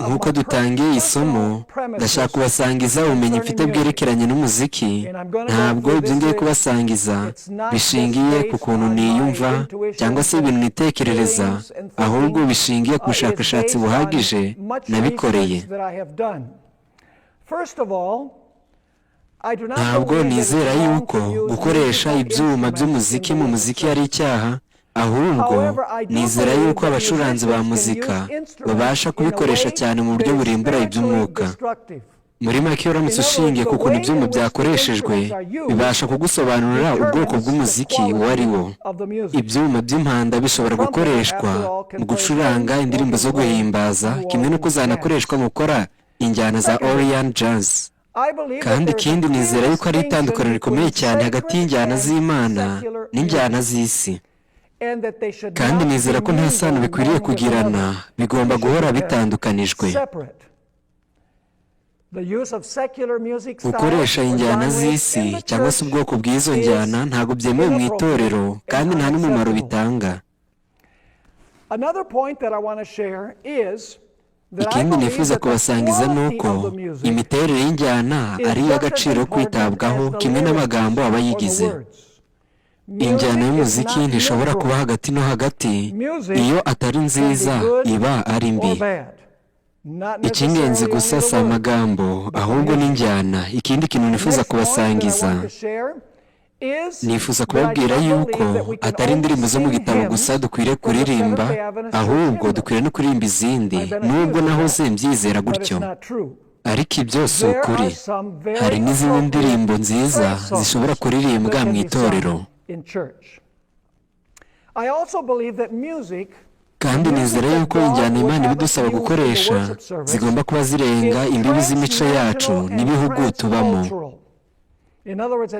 nk'uko dutangiye isomo ndashaka kubasangiza ubumenyi mfite bwerekeranye n'umuziki. Ntabwo ibyo ngiye kubasangiza bishingiye ku kuntu niyumva cyangwa se ibintu nitekerereza, ahubwo bishingiye ku bushakashatsi buhagije nabikoreye. Ntabwo nizera yuko gukoresha ibyuma by'umuziki mu muziki ari icyaha, ahubwo nizera yuko abacuranzi ba muzika babasha kubikoresha cyane mu buryo burimbura iby'umwuka. Muri make uramutse ushingiye ku kuntu ibyuma byakoreshejwe, bibasha kugusobanurira ubwoko bw'umuziki uwo ari wo. Ibyuma by'impanda bishobora gukoreshwa mu gucuranga indirimbo zo guhimbaza, kimwe n'uko zanakoreshwa mu gukora injyana za Orient Jazz. Kandi ikindi nizera yuko ari itandukaniro rikomeye cyane hagati y'injyana z'Imana n'injyana z'isi. Kandi nizera ko nta sano bikwiriye kugirana, bigomba guhora bitandukanijwe. Gukoresha injyana z'isi cyangwa se ubwoko bw'izo njyana ntabwo byemewe mu itorero, kandi nta n'umumaro bitanga. Ikindi nifuza kubasangiza ni uko imiterere y'injyana ari iy'agaciro kwitabwaho, kimwe n'amagambo aba yigize. Injyana y'umuziki ntishobora kuba hagati no hagati, iyo atari nziza iba ari mbi. Icy'ingenzi gusa si amagambo, ahubwo n'injyana. Ikindi kintu nifuza kubasangiza, nifuza kubabwira yuko atari indirimbo zo mu gitabo gusa dukwiriye kuririmba, ahubwo dukwiriye no kuririmba izindi, nubwo nahoze mbyizera gutyo. Ariko ibyo si ukuri. Hari n'izindi ndirimbo nziza zishobora kuririmbwa mu itorero. Kandi nizera yuko injyana Imana ibidusaba gukoresha zigomba kuba zirenga imbibi z'imico yacu n'ibihugu tubamo.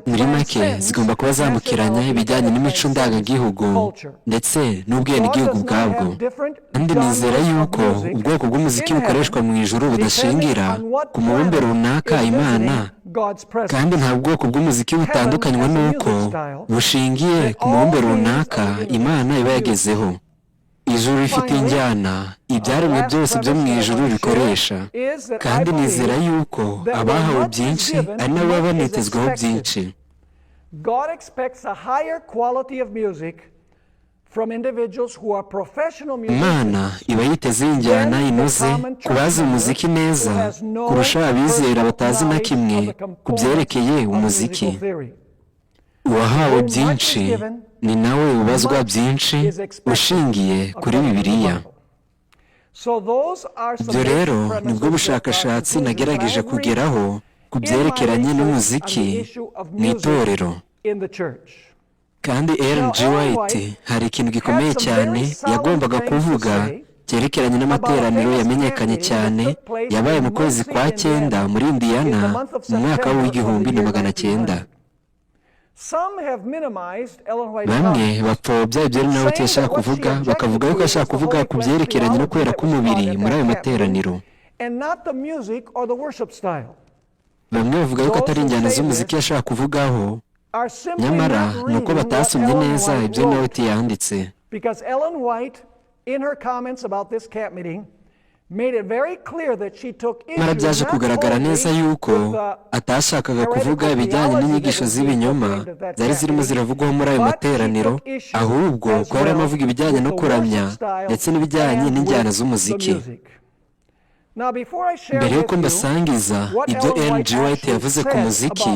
Muri make zigomba kuba zambukiranya ibijyanye n'imico ndangagihugu ndetse n'ubwenegihugu bwabwo. Kandi nizera yuko ubwoko bw'umuziki bukoreshwa mu ijuru budashingira ku mubumbe runaka Imana, kandi nta bwoko bw'umuziki butandukanywa n'uko bushingiye ku mubumbe runaka Imana iba yagezeho. Ijuru rifite injyana ibyaremwe byose byo mu ijuru bikoresha, kandi nizera yuko abahawe byinshi ari nabo baba banitezweho byinshi. Imana iba yiteze injyana inoze ku bazi umuziki neza kurusha abizera batazi na kimwe ku byerekeye umuziki. Uwahawe byinshi ni nawe ubazwa byinshi ushingiye kuri Bibiliya. Ibyo rero nibwo bushakashatsi nagerageje kugeraho ku byerekeranye n'umuziki mu itorero. Kandi Ellen G. White hari ikintu gikomeye cyane yagombaga kuvuga cyerekeranye n'amateraniro yamenyekanye cyane yabaye mu kwezi kwa 9 muri Indiana mu mwaka w'1900. Bamwe bapfobya ibyo Ellen White yashaka kuvuga, bakavuga yuko yashaka kuvuga ku byerekeranye no kwera k'umubiri muri ayo materaniro. Bamwe bavuga yuko atari injyana z'umuziki yashaka kuvugaho, nyamara ni uko batasomye neza ibyo Ellen White yanditse. Nyamara byaje kugaragara neza yuko atashakaga kuvuga ibijyanye n'inyigisho z'ibinyoma zari zirimo ziravugwaho muri ayo materaniro, ahubwo ko yari arimo avuga ibijyanye no kuramya ndetse n'ibijyanye n'injyana z'umuziki. Mbere y'uko mbasangiza ibyo Ellen G. White yavuze ku muziki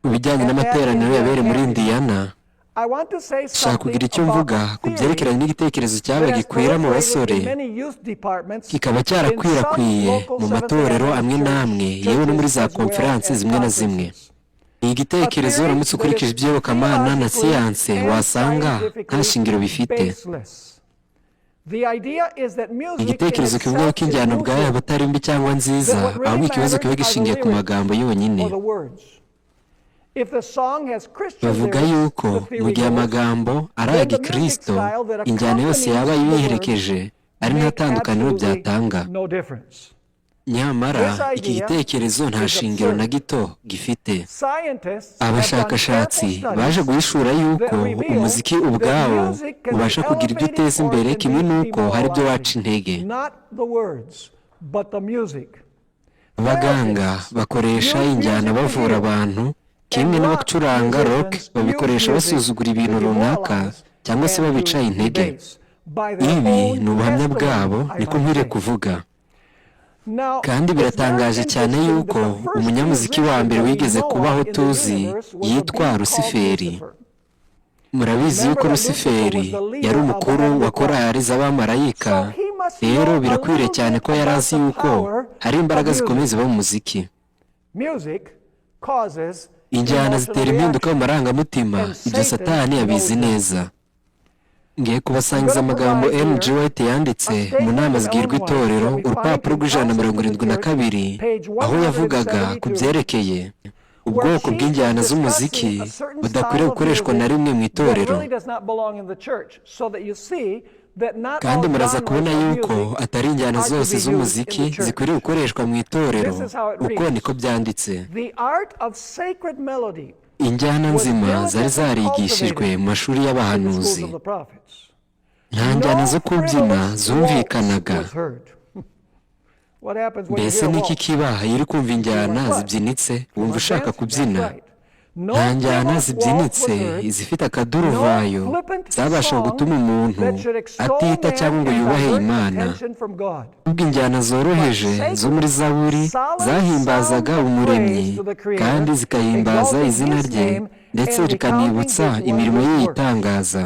ku bijyanye n'amateraniro yabereye muri Indiana, nshaka kugira icyo mvuga ku byerekeranye n'igitekerezo cyaba gikwira mu basore kikaba cyarakwirakwiye mu matorero amwe n'amwe, yewe no muri za konferansi zimwe na zimwe. Iyi gitekerezo uramutse ukurikije iby'iyobokamana na siyanse wasanga nta shingiro bifite. Igitekerezo kivuga ko injyana ubwayo atari mbi cyangwa nziza, ahubwo ikibazo kiba gishingiye ku magambo yonyine. Bavuga yuko mu gihe amagambo ari aya Gikristo, injyana yose yaba yiherekeje ari nta tandukaniro byatanga. nyamara iki gitekerezo nta shingiro na gito gifite. Abashakashatsi baje guhishura yuko umuziki ubwawo ubasha kugira ibyo uteza imbere, kimwe n'uko hari ibyo waca intege. Abaganga bakoresha injyana bavura abantu, kimwe n'abacuranga rock babikoresha basuzugura ibintu runaka cyangwa se babica intege. Ibi ni ubuhamya bwabo, niko nkwiriye kuvuga. Kandi biratangaje cyane yuko umunyamuziki wa mbere wigeze kubaho tuzi yitwa Rusiferi. Murabizi yuko Rusiferi yari umukuru wa korali z'abamarayika, rero birakwiriye cyane ko yari azi yuko hari imbaraga zikomeye ziba mu muziki. Injyana zitera impinduka mu marangamutima, ibyo Satani abizi neza. Ngiye kubasangiza amagambo G. White yanditse mu nama zigirwa itorero, urupapuro rw'172, aho yavugaga ku byerekeye ubwoko bw'injyana z'umuziki budakwiriye gukoreshwa na rimwe mu itorero. Kandi muraza kubona yuko atari injyana zose z'umuziki zikwiriye gukoreshwa mu itorero, uko niko byanditse. Injyana nzima zari zarigishijwe mu mashuri y'abahanuzi. Nta njyana zo kubyina zumvikanaga. Mbese n'iki kibaha iyo uri kumva injyana zibyinitse wumva ushaka kubyina? Nta njyana zibyinitse izifite akaduruvayo zabasha gutuma umuntu atita cyangwa ngo yubahe Imana. Ubwo injyana zoroheje zo muri Zaburi zahimbazaga Umuremyi kandi zikahimbaza izina rye, ndetse rikanibutsa imirimo ye yitangaza.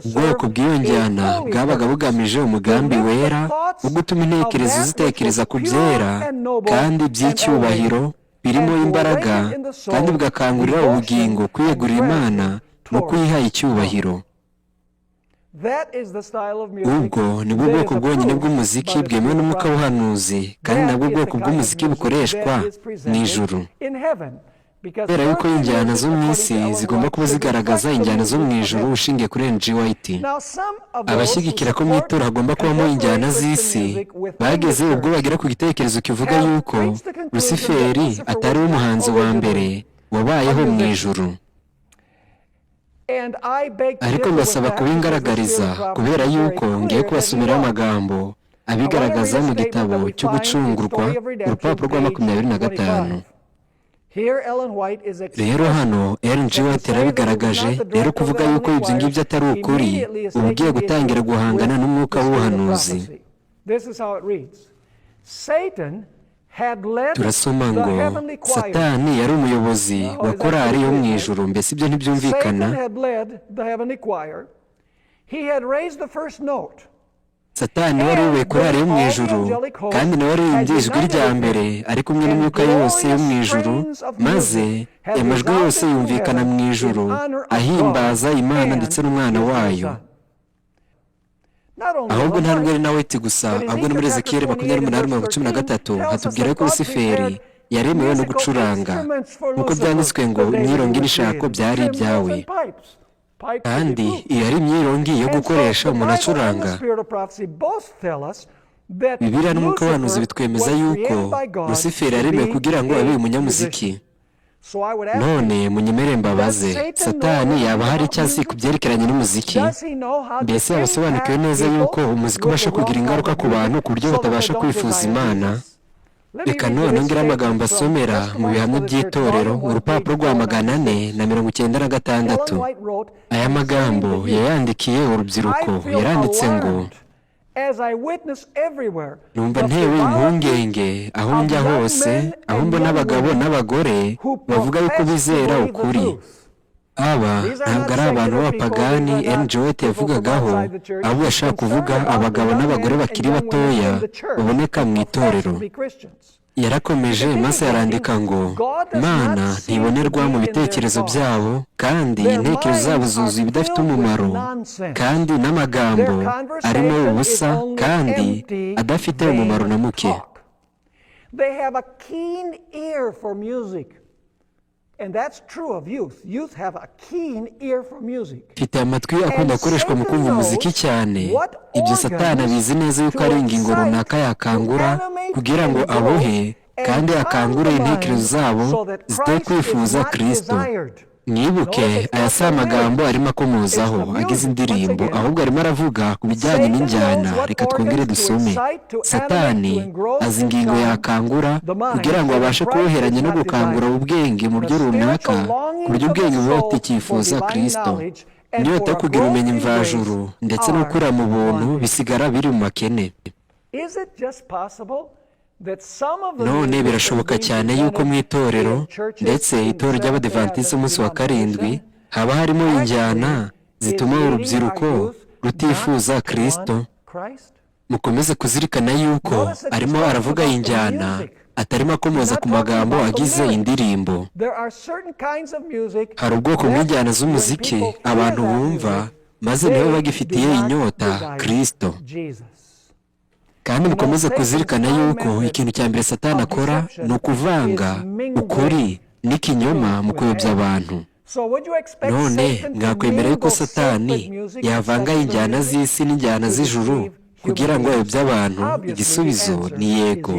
Ubwoko bw'iyo njyana bwabaga bugamije umugambi wera wo gutuma intekerezo zitekereza ku byera kandi by'icyubahiro birimo imbaraga, kandi bugakangurira ubugingo kwiyegurira Imana no kuyiha icyubahiro. Ubwo ni bwo bwoko bwonyine bw'umuziki bwemewe n'umwuka w'ubuhanuzi, kandi nabwo bwoko bw'umuziki bukoreshwa mu ijuru. Kubera yuko injyana zo mu isi zigomba kuba zigaragaza injyana zo mu ijuru ushingiye kuri G. White. Abashyigikira ko mu itora hagomba kubamo injyana z'isi bageze ubwo bagera ku gitekerezo kivuga yuko Rusiferi atari umuhanzi wa mbere wabayeho mu ijuru. Ariko ndasaba kubingaragariza kubera yuko ngiye kubasomera amagambo abigaragaza mu gitabo cyo gucungurwa, urupapuro rwa 25. Rero hano G. White yarabigaragaje, rero kuvuga yuko ibyo ngibyo atari ukuri, uba ugiye gutangira guhangana n'umwuka w'ubuhanuzi. Turasoma ngo Satani yari umuyobozi wa korali yo mu ijuru. Mbese ibyo ntibyumvikana? Satani wari uyoboye korali yo mu ijuru, kandi nawe aririmbye ijwi rya mbere ari kumwe n'imyuka yose yo mu ijuru, maze amajwi yose yumvikana mu ijuru ahimbaza Imana ndetse n'umwana wayo. Ahubwo nta nubwo ari na White gusa, ahubwo no muri Ezekiyeli 28:13 hatubwira ko Rusiferi yaremewe no gucuranga, nk'uko byanditswe ngo imyirongi n'ishako byari ibyawe. Kandi iyo ari imyirongi yo gukoresha umuntu acuranga. Bibiliya n'umwuka w'ubuhanuzi bitwemeza yuko Rusiferi yaremewe kugira ngo abe umunyamuziki. None munyemere mbabaze, Satani yaba hari icyo azi ku byerekeranye n'umuziki? Mbese yabasobanukiwe neza yuko umuziki ubasha kugira ingaruka ku bantu ku buryo batabasha kwifuza Imana? Reka none ngire amagambo asomera mu bihamya by'itorero, urupapuro rwa 496. Aya magambo yayandikiye urubyiruko, yaranditse ngo: numva ntewe impungenge aho njya hose, aho mbona abagabo n'abagore bavuga yuko bizera ukuri. Aba ntabwo ari abantu b'abapagani G. White yavugagaho, ahubwo yashaka kuvuga abagabo n'abagore bakiri batoya baboneka mu itorero. Yarakomeje maze yarandika ngo Imana ntibonerwa mu bitekerezo byabo, kandi intekerezo zabo zuzuye ibidafite umumaro, kandi n'amagambo arimo ubusa kandi adafite umumaro na muke. mfite amatwi akunda gukoreshwa mu kumva umuziki cyane. Ibyo Satani abizi neza yuko ari ingingo runaka yakangura kugira ngo abohe kandi akangure intekerezo zabo zite kwifuza Kristo. Mwibuke aya si amagambo arimo akomozaho agize indirimbo, ahubwo arimo aravuga ku bijyanye n'injyana. Reka twongere dusome. Satani azi ingingo yakangura kugira ngo abashe kuboheranya no gukangura ubwenge mu buryo runaka, ku buryo ubwenge buba butikifuza Kristo. Inyota yo kugira ubumenyi mvajuru ndetse no gukura mu buntu bisigara biri mu makene. None birashoboka cyane yuko mu itorero, ndetse itorero ry'Abadiventiste umunsi wa karindwi, haba harimo injyana zituma urubyiruko rutifuza Kristo. Mukomeze kuzirikana yuko arimo aravuga injyana, atarimo akomoza ku magambo agize indirimbo. Hari ubwoko bw'injyana z'umuziki abantu bumva maze nabo bagifitiye inyota Kristo. Kandi mukomeze kuzirikana yuko ikintu cya mbere Satani akora ni ukuvanga ukuri n'ikinyoma mu kuyobya abantu. None mwakwemera yuko Satani yavanga injyana z'isi n'injyana z'ijuru kugira ngo ayobye abantu? Igisubizo ni yego.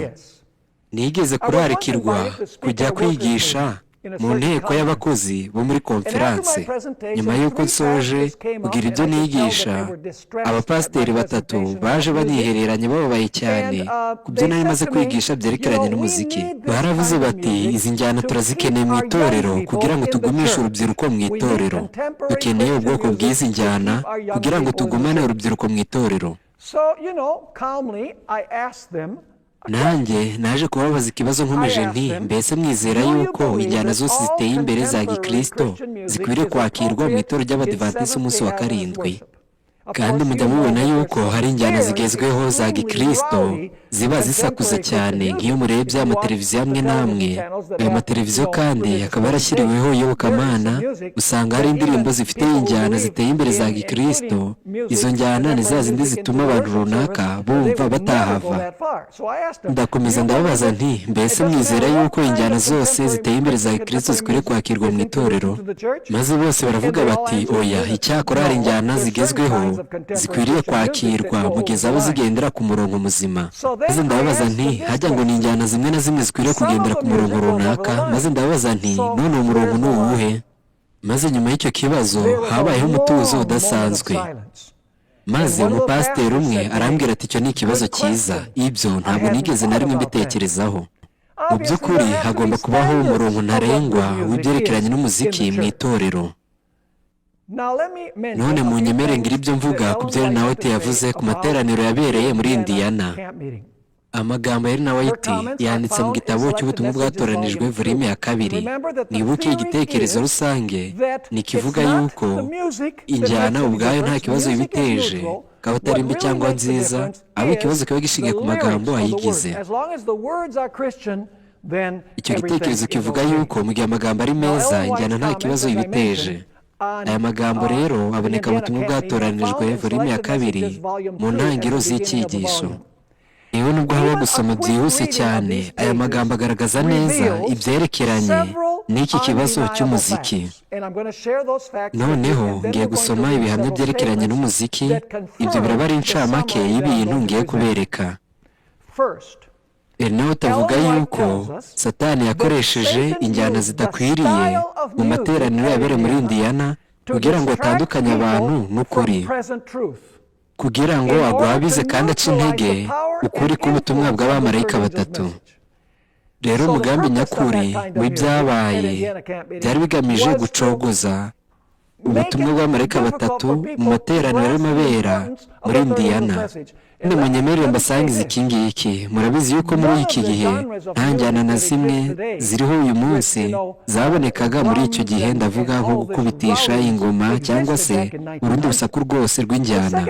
Nigeze kurarikirwa kujya kwigisha mu nteko y'abakozi bo muri konferanse. Nyuma y'uko nsoje kugira ibyo nigisha, abapasiteri batatu baje banyihereranye bababaye cyane ku byo nari maze kwigisha byerekeranye n'umuziki. Baravuze bati, izi njyana turazikeneye mu itorero kugira ngo tugumishe urubyiruko mu itorero. Dukeneye ubwoko bw'izi njyana kugira ngo tugumane urubyiruko mu itorero. Nanjye naje kubabaza ikibazo nkomeje nti, mbese mwizera yuko injyana zose ziteye imbere za Gikristo zikwiriye kwakirwa mu itorero ry'Abadiventiste umunsi wa karindwi? Kandi mujya mubona yuko hari injyana zigezweho za Gikristo ziba zisakuza cyane, nk'iyo murebye amateleviziyo amwe n'amwe. Ayo mateleviziyo kandi akaba yarashyiriweho iyobokamana, usanga hari indirimbo zifite injyana ziteye imbere za Gikristo. Izo njyana ni za zindi zituma abantu runaka bumva batahava. Ndakomeza ndababaza nti, mbese mwizera yuko injyana zose ziteye imbere za Gikristo zikwiriye kwakirwa mu itorero? Maze bose baravuga bati, oya, icyakora hari injyana zigezweho zikwiriye kwakirwa mu gihe zaba zigendera ku murongo muzima. Maze ndababaza nti, hajya ngo ni injyana zimwe na zimwe zikwiriye kugendera ku murongo runaka? Maze ndababaza nti, none uwo murongo ni uwuhe? Maze nyuma y'icyo kibazo habayeho umutuzo udasanzwe. Maze umupasiteri umwe arambwira ati, icyo ni ikibazo cyiza, ibyo ntabwo nigeze na rimwe mbitekerezaho. Mu by'ukuri hagomba kubaho umurongo ntarengwa w'ibyerekeranye n'umuziki mu itorero. None munyemere ngira ibyo mvuga ku byo na White yavuze ku materaniro yabereye muri Indiana. Amagambo ya na White yanditse mu gitabo cy'ubutumwa bwatoranijwe volume ya 2. Nibuke igitekerezo rusange nikivuga yuko injyana ubwayo nta kibazo ibiteje, kaba atari mbi cyangwa nziza, ahubwo ikibazo kiba gishingiye ku magambo ayigize. Icyo gitekerezo kivuga yuko mu gihe amagambo ari meza, injyana nta kibazo ibiteje. Aya magambo rero aboneka mu butumwa bwatoranijwe volume ya 2 mu ntangiriro z'icyigisho. Iyo nubwo haba gusoma byihuse cyane, aya magambo agaragaza neza ibyerekeranye n'iki kibazo cy'umuziki. Noneho ngiye gusoma ibihamya byerekeranye n'umuziki. Ibyo biraba ari incamake y'ibintu ngiye kubereka. Enote avuga yuko Satani yakoresheje injyana zidakwiriye mu materaniro yabereye muri Indiana kugira ngo atandukanye abantu n'ukuri, kugira ngo agwabize kandi ace intege ukuri k'ubutumwa bw'abamarayika batatu. Rero umugambi nyakuri w'ibyabaye byari bigamije gucogoza ubutumwa bw'abamarayika batatu mu materaniro arimo abera muri Indiana. None munyemerere mbasangize iki ngiki. Murabizi yuko muri iki gihe nta njyana na zimwe ziriho uyu munsi zabonekaga muri icyo gihe. Ndavuga nko gukubitisha ingoma cyangwa se urundi rusaku rwose rw'injyana.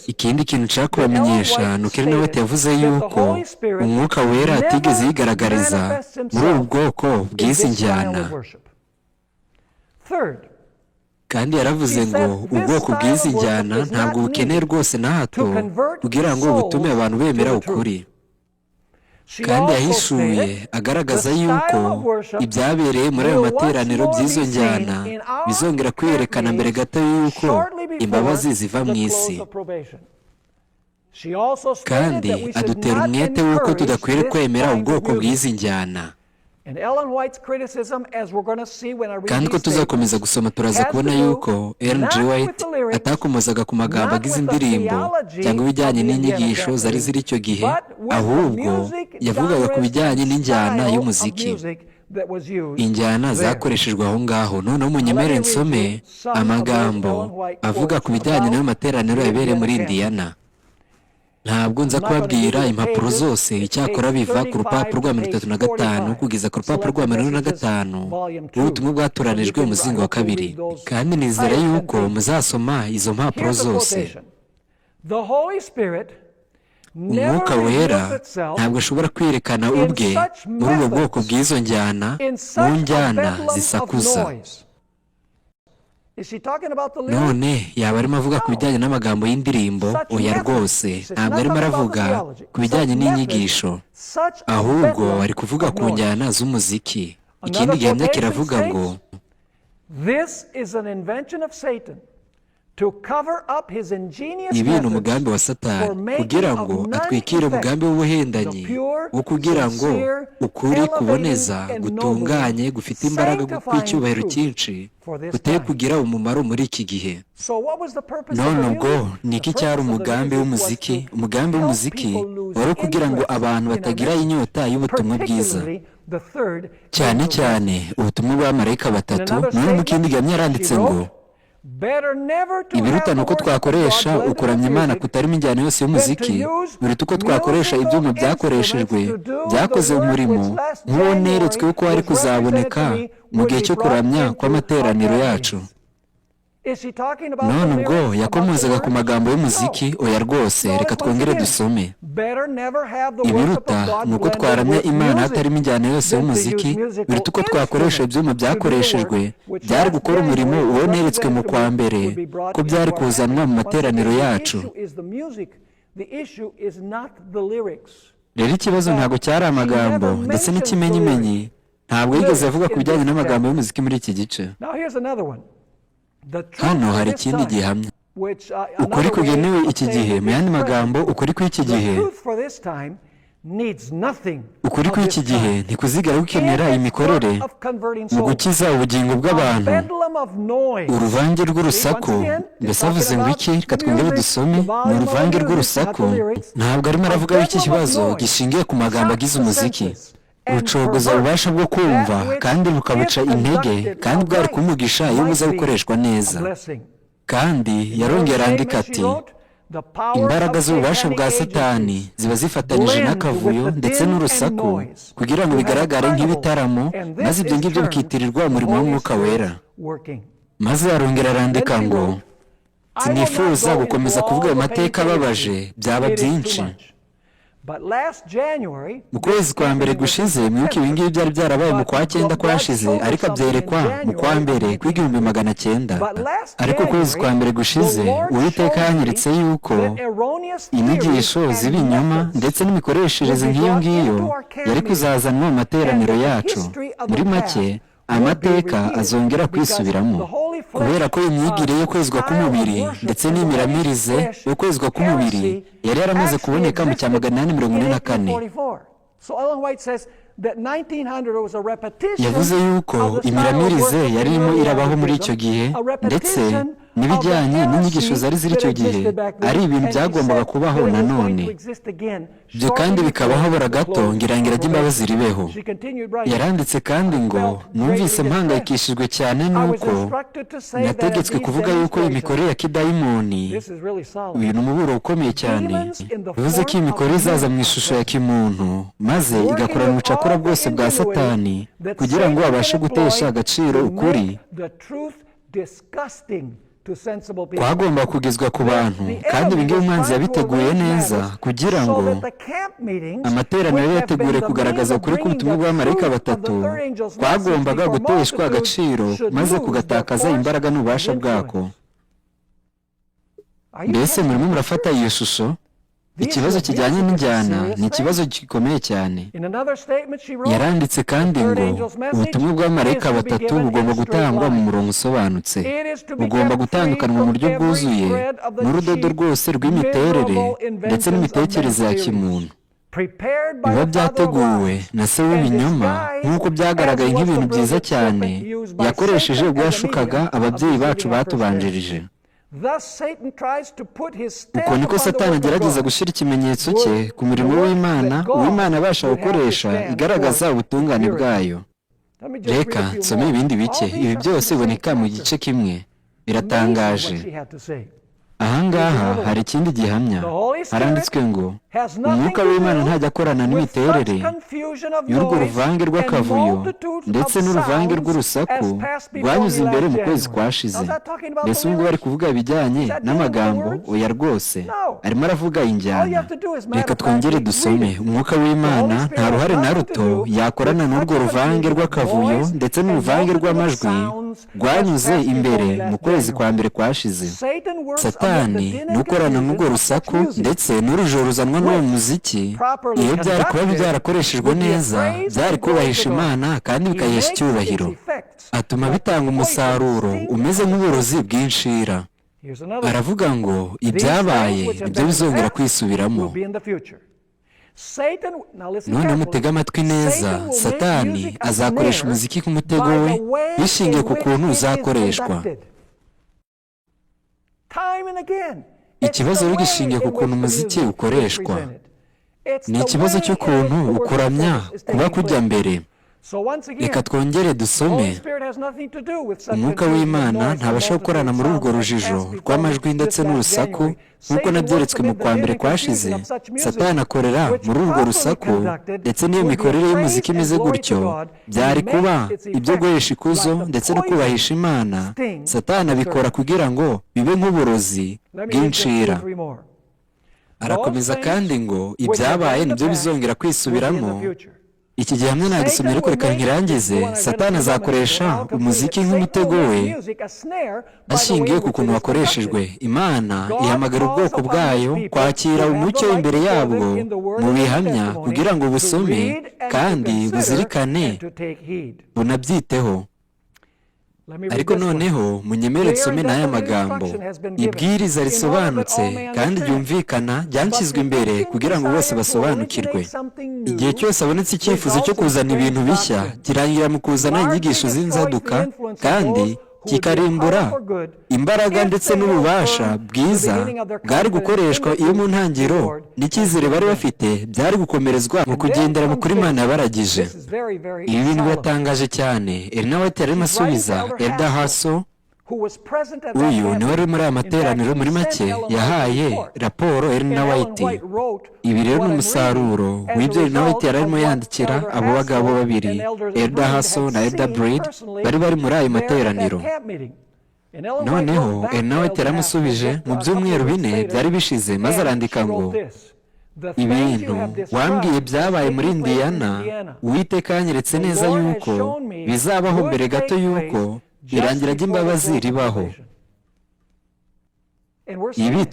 Ikindi kintu nshaka kubamenyesha ni uko White yavuze yuko umwuka wera atigeze yigaragariza muri ubu bwoko bw'izi njyana. Kandi yaravuze ngo ubwoko bw'izi njyana ntabwo bukeneye rwose na hato kugira ngo butume abantu bemera ukuri. kandi yahishuye agaragaza yuko ibyabereye muri ayo materaniro by'izo njyana bizongera kwiyerekana mbere gato y'uko imbabazi ziva mu isi. Kandi adutera umwete w'uko tudakwiriye kwemera ubwoko bw'izi njyana. Kandi ko tuzakomeza gusoma turaza kubona yuko Ellen G. White atakomozaga ku magambo agize indirimbo cyangwa ibijyanye n'inyigisho zari ziri icyo gihe, ahubwo yavugaga ku bijyanye n'injyana y'umuziki, injyana zakoreshejwe aho ngaho. Noneho munyemere nsome amagambo avuga ku bijyanye n'ayo materaniro yabereye muri Indiana. Ntabwo nza kubabwira impapuro zose, icyakora biva ku rupapuro rwa 35 kugeza ku rupapuro rwa 45 ubutumwa bwatoranijwe umuzingo wa 2, kandi nizera yuko muzasoma izo mpapuro zose. Umwuka wera ntabwo ashobora kwiyerekana ubwe muri ubwo bwoko bw'izo njyana, mu njyana zisakuza. None yaba arimo avuga ku bijyanye n'amagambo y'indirimbo? Oya rwose, ntabwo arimo aravuga ku bijyanye n'inyigisho, ahubwo ari kuvuga ku njyana z'umuziki. Ikindi gihamya kiravuga ngo ibi ni umugambi wa Satani kugira ngo atwikire umugambi w'ubuhendanyi wo kugira ngo ukuri kuboneza, gutunganye, gufite imbaraga, kw'icyubahiro cyinshi kuteye kugira umumaro muri iki gihe. None ubwo ni iki cyari umugambi w'umuziki? Umugambi w'umuziki wari kugira ngo abantu batagira inyota y'ubutumwa bwiza, cyane cyane ubutumwa bw'abamarayika batatu. None mu kindi gihamya yaranditse ngo ibiruta ni uko twakoresha ukuramya Imana kutarimo injyana yose y'umuziki, biruta uko twakoresha ibyuma byakoreshejwe byakoze umurimo nk'uwo neretswe uko wari kuzaboneka mu gihe cyo kuramya kw'amateraniro yacu. None ubwo yakomozaga ku magambo y'umuziki? Oya rwose, reka twongere dusome. Ibiruta ni uko twaramya Imana hatarimo injyana yose y'umuziki, biruta uko twakoresha ibyuma byakoreshejwe byari gukora umurimo uwo neretswe mu kwa mbere ko byari kuzanwa mu materaniro yacu. Rero ikibazo ntabwo cyari amagambo ndetse n'ikimenyimenyi. Ntabwo yigeze avuga ku bijyanye n'amagambo y'umuziki muri iki gice. Hano hari ikindi gihamya. Ukuri kugenewe iki gihe, mu yandi magambo, ukuri kw'iki gihe, ukuri kw'iki gihe ntikuzigera gukenera imikorere mu gukiza ubugingo bw'abantu. Uruvange rw'urusaku, mbese avuze ngo iki? Reka twongere dusome. Mu ruvange rw'urusaku ntabwo arimo aravuga iki kibazo gishingiye ku magambo agize umuziki. Rucogoza ububasha bwo kumva kandi bukabuca intege, kandi bwari kumugisha iyo buza gukoreshwa neza. Kandi yarongera andika ati imbaraga z'ububasha bwa Satani ziba zifatanyije n'akavuyo ndetse n'urusaku kugira ngo bigaragare nk'ibitaramo, maze ibyo ngibyo bikitirirwa umurimo w'Umwuka wera. Maze arongera arandika ngo sinifuza gukomeza kuvuga ayo mateka ababaje, byaba byinshi. Mu kwezi kwa mbere gushize, mwibuke ibi ngibi byari byarabaye mu kwa 9 kwashize, ariko byerekwa mu kwa mbere kw'igihumbi 1900. Ariko ukwezi kwa mbere gushize, Uwiteka yanyeretse yuko inyigisho z'ibinyoma ndetse n'imikoreshereze nk'iyo ngiyo yari kuzazanwa mu materaniro yacu. Muri make, amateka azongera kwisubiramo, kubera ko imyigire yo kwezwa k'umubiri ndetse n'imiramirize yo kwezwa k'umubiri yari yaramaze kuboneka mu cya 844. Yavuze yuko imiramirize yari irimo irabaho muri icyo gihe, ndetse n'ibijyanye n'inyigisho zari ziri icyo gihe ari ibintu byagombaga kubaho nanone. Ibyo kandi bikabaho bura gato ngira ngo irajye imbabazi ribeho. Yaranditse kandi ngo numvise mpangayikishijwe cyane nuko nategetswe kuvuga yuko imikorere ya kidayimoni, uyu ni umuburo ukomeye cyane, bivuze ko iyi mikorere izaza mu ishusho ya kimuntu maze igakorana ubucakura bwose bwa Satani kugira ngo abashe gutesha agaciro ukuri kwagomba kugezwa ku bantu. Kandi ibi ngibi umwanzi yabiteguye neza kugira ngo amateraniro yategure kugaragaza ukuri k'ubutumwa bw'abamarayika batatu kwagombaga guteshwa agaciro maze kugatakaza imbaraga n'ububasha bwako. Mbese murimo murafata iyo shusho? ikibazo kijyanye n'injyana ni ikibazo gikomeye cyane. Yaranditse kandi ngo ubutumwa bw'abamarayika batatu bugomba gutangwa mu murongo usobanutse, bugomba gutandukanwa mu buryo bwuzuye n'urudodo rwose rw'imiterere ndetse n'imitekerereze ya kimuntu. Biba byateguwe na se w'ibinyoma nk'uko byagaragaye nk'ibintu byiza cyane yakoresheje ubwo yashukaga ababyeyi bacu batubanjirije. Uko niko Satani agerageza gushyira ikimenyetso cye ku murimo w'Imana, uw'Imana abasha gukoresha igaragaza ubutungane bwayo. Reka nsome ibindi bike. Ibi byose biboneka mu gice kimwe. Biratangaje. Ahangaha hari ikindi gihamya. Haranditswe ngo umwuka w'Imana ntajya akorana n'imiterere y'urwo ruvange rw'akavuyo ndetse n'uruvange rw'urusaku rwanyuze imbere mu kwezi kwashize. Mbese ubu ngubu ari kuvuga ibijyanye n'amagambo? Oya rwose, arimo aravuga injyana. Reka twongere dusome. Umwuka w'Imana nta ruhare na ruto yakorana n'urwo ruvange rw'akavuyo ndetse n'uruvange rw'amajwi rwanyuze imbere mu kwezi kwa mbere kwashize. Satani n'ukorana n'urwo rusaku ndetse n'urujoro ruzanwa n'uwo muziki, iyo byari kuba byarakoreshejwe neza byari kubahisha Imana kandi bikayesha icyubahiro. Atuma bitanga umusaruro umeze nk'uburozi bw'inshira. Aravuga ngo ibyabaye nibyo bizongera kwisubiramo. None mutega amatwi neza. Satani azakoresha umuziki k'umutego we bishingiye ku kuntu uzakoreshwa. Ikibazo rero gishingiye ku kuntu umuziki ukoreshwa. Ni ikibazo cy'ukuntu ukuramya kuba kujya mbere. Reka twongere dusome. Umwuka w'Imana ntabasha gukorana muri urwo rujijo rw'amajwi ndetse n'urusaku nk'uko nabyeretswe mu kwa mbere kwashize. Satani akorera muri urwo rusaku, ndetse n'iyo mikorere y'umuziki imeze gutyo byari kuba ibyo guhesha ikuzo ndetse no kubahisha Imana. Satani abikora kugira ngo bibe nk'uburozi bw'inshira. Arakomeza kandi ngo ibyabaye nibyo bizongera kwisubiramo. Iki gihe hamwe nagisomye ariko reka nkirangize. Satani azakoresha umuziki nk'umutego we ashingiye ku kuntu wakoreshejwe. Imana ihamagara ubwoko bwayo kwakira umucyo imbere yabwo mu bihamya kugira ngo busome kandi buzirikane bunabyiteho. Ariko noneho munyemere nsome n'aya magambo. Ibwiriza risobanutse kandi ryumvikana ryanshyizwe imbere kugira ngo bose basobanukirwe. Igihe cyose abonetse icyifuzo cyo kuzana ibintu bishya kirangira mu kuzana inyigisho z'inzaduka kandi kikarimbura imbaraga ndetse n'ububasha bwiza bwari gukoreshwa iyo mu ntangiriro n'icyizere bari bafite byari gukomerezwa mu kugendera mu kuri Imana yabaragije. Ibi bintu biratangaje cyane. Elina White yarimo asubiza Elda Haso. Uyu niwe wari muri aya materaniro muri make yahaye raporo Elina White. Ibi rero ni umusaruro w'ibyo Elina White yari arimo yandikira abo bagabo babiri, Elda Haso na Elda Breed, bari muri ayo materaniro. Noneho Elina White yaramusubije mu byumweru 4 byari bishize, maze arandika ngo ibintu wambwiye byabaye muri Indiana, Uwiteka yanyeretse neza yuko bizabaho mbere gato yuko irangira ry'imbabazi ribaho. Ibi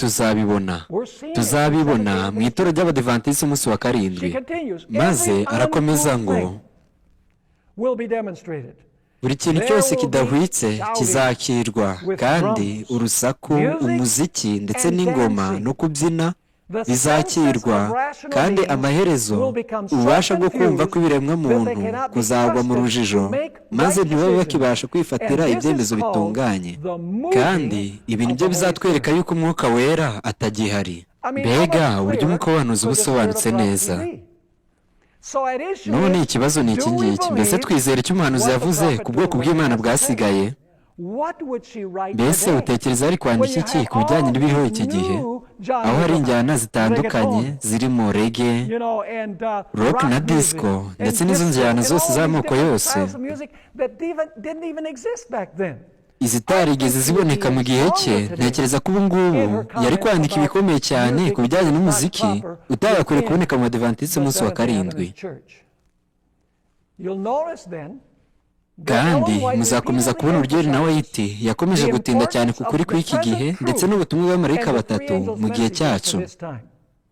tuzabibona mu itorero ry'Abadivantisi umunsi wa karindwi. Maze arakomeza ngo buri kintu cyose kidahwitse kizakirwa, kandi urusaku, umuziki ndetse n'ingoma no kubyina bizakirwa, kandi amaherezo ububasha bwo kumva kw'ibiremwa muntu kuzagwa mu rujijo, maze ntibabe bakibasha kwifatira ibyemezo bitunganye. Kandi ibi nibyo bizatwereka yuko umwuka wera atagihari. Mbega uburyo umwuka w'abahanuzi uba usobanutse neza. None ikibazo ni iki ngiki. Mbese twizera icyo umuhanuzi yavuze ku bwoko bw'Imana bwasigaye? Mbese utekereza ari kwandika iki ku bijyanye n'ibiriho iki gihe, aho hari injyana zitandukanye zirimo reggae, rock na disco ndetse n'izo njyana zose z'amoko yose izitarigeze ziboneka mu gihe cye? Ntekereza ko ubu ngubu yari kwandika ibikomeye cyane ku bijyanye n'umuziki utagakwiriye kuboneka mu Badivantisi umunsi wa karindwi. Kandi muzakomeza kubona uburyo Elina White yakomeje gutinda cyane ku kuri kw'iki gihe ndetse n'ubutumwa bw'abamarayika batatu mu gihe cyacu.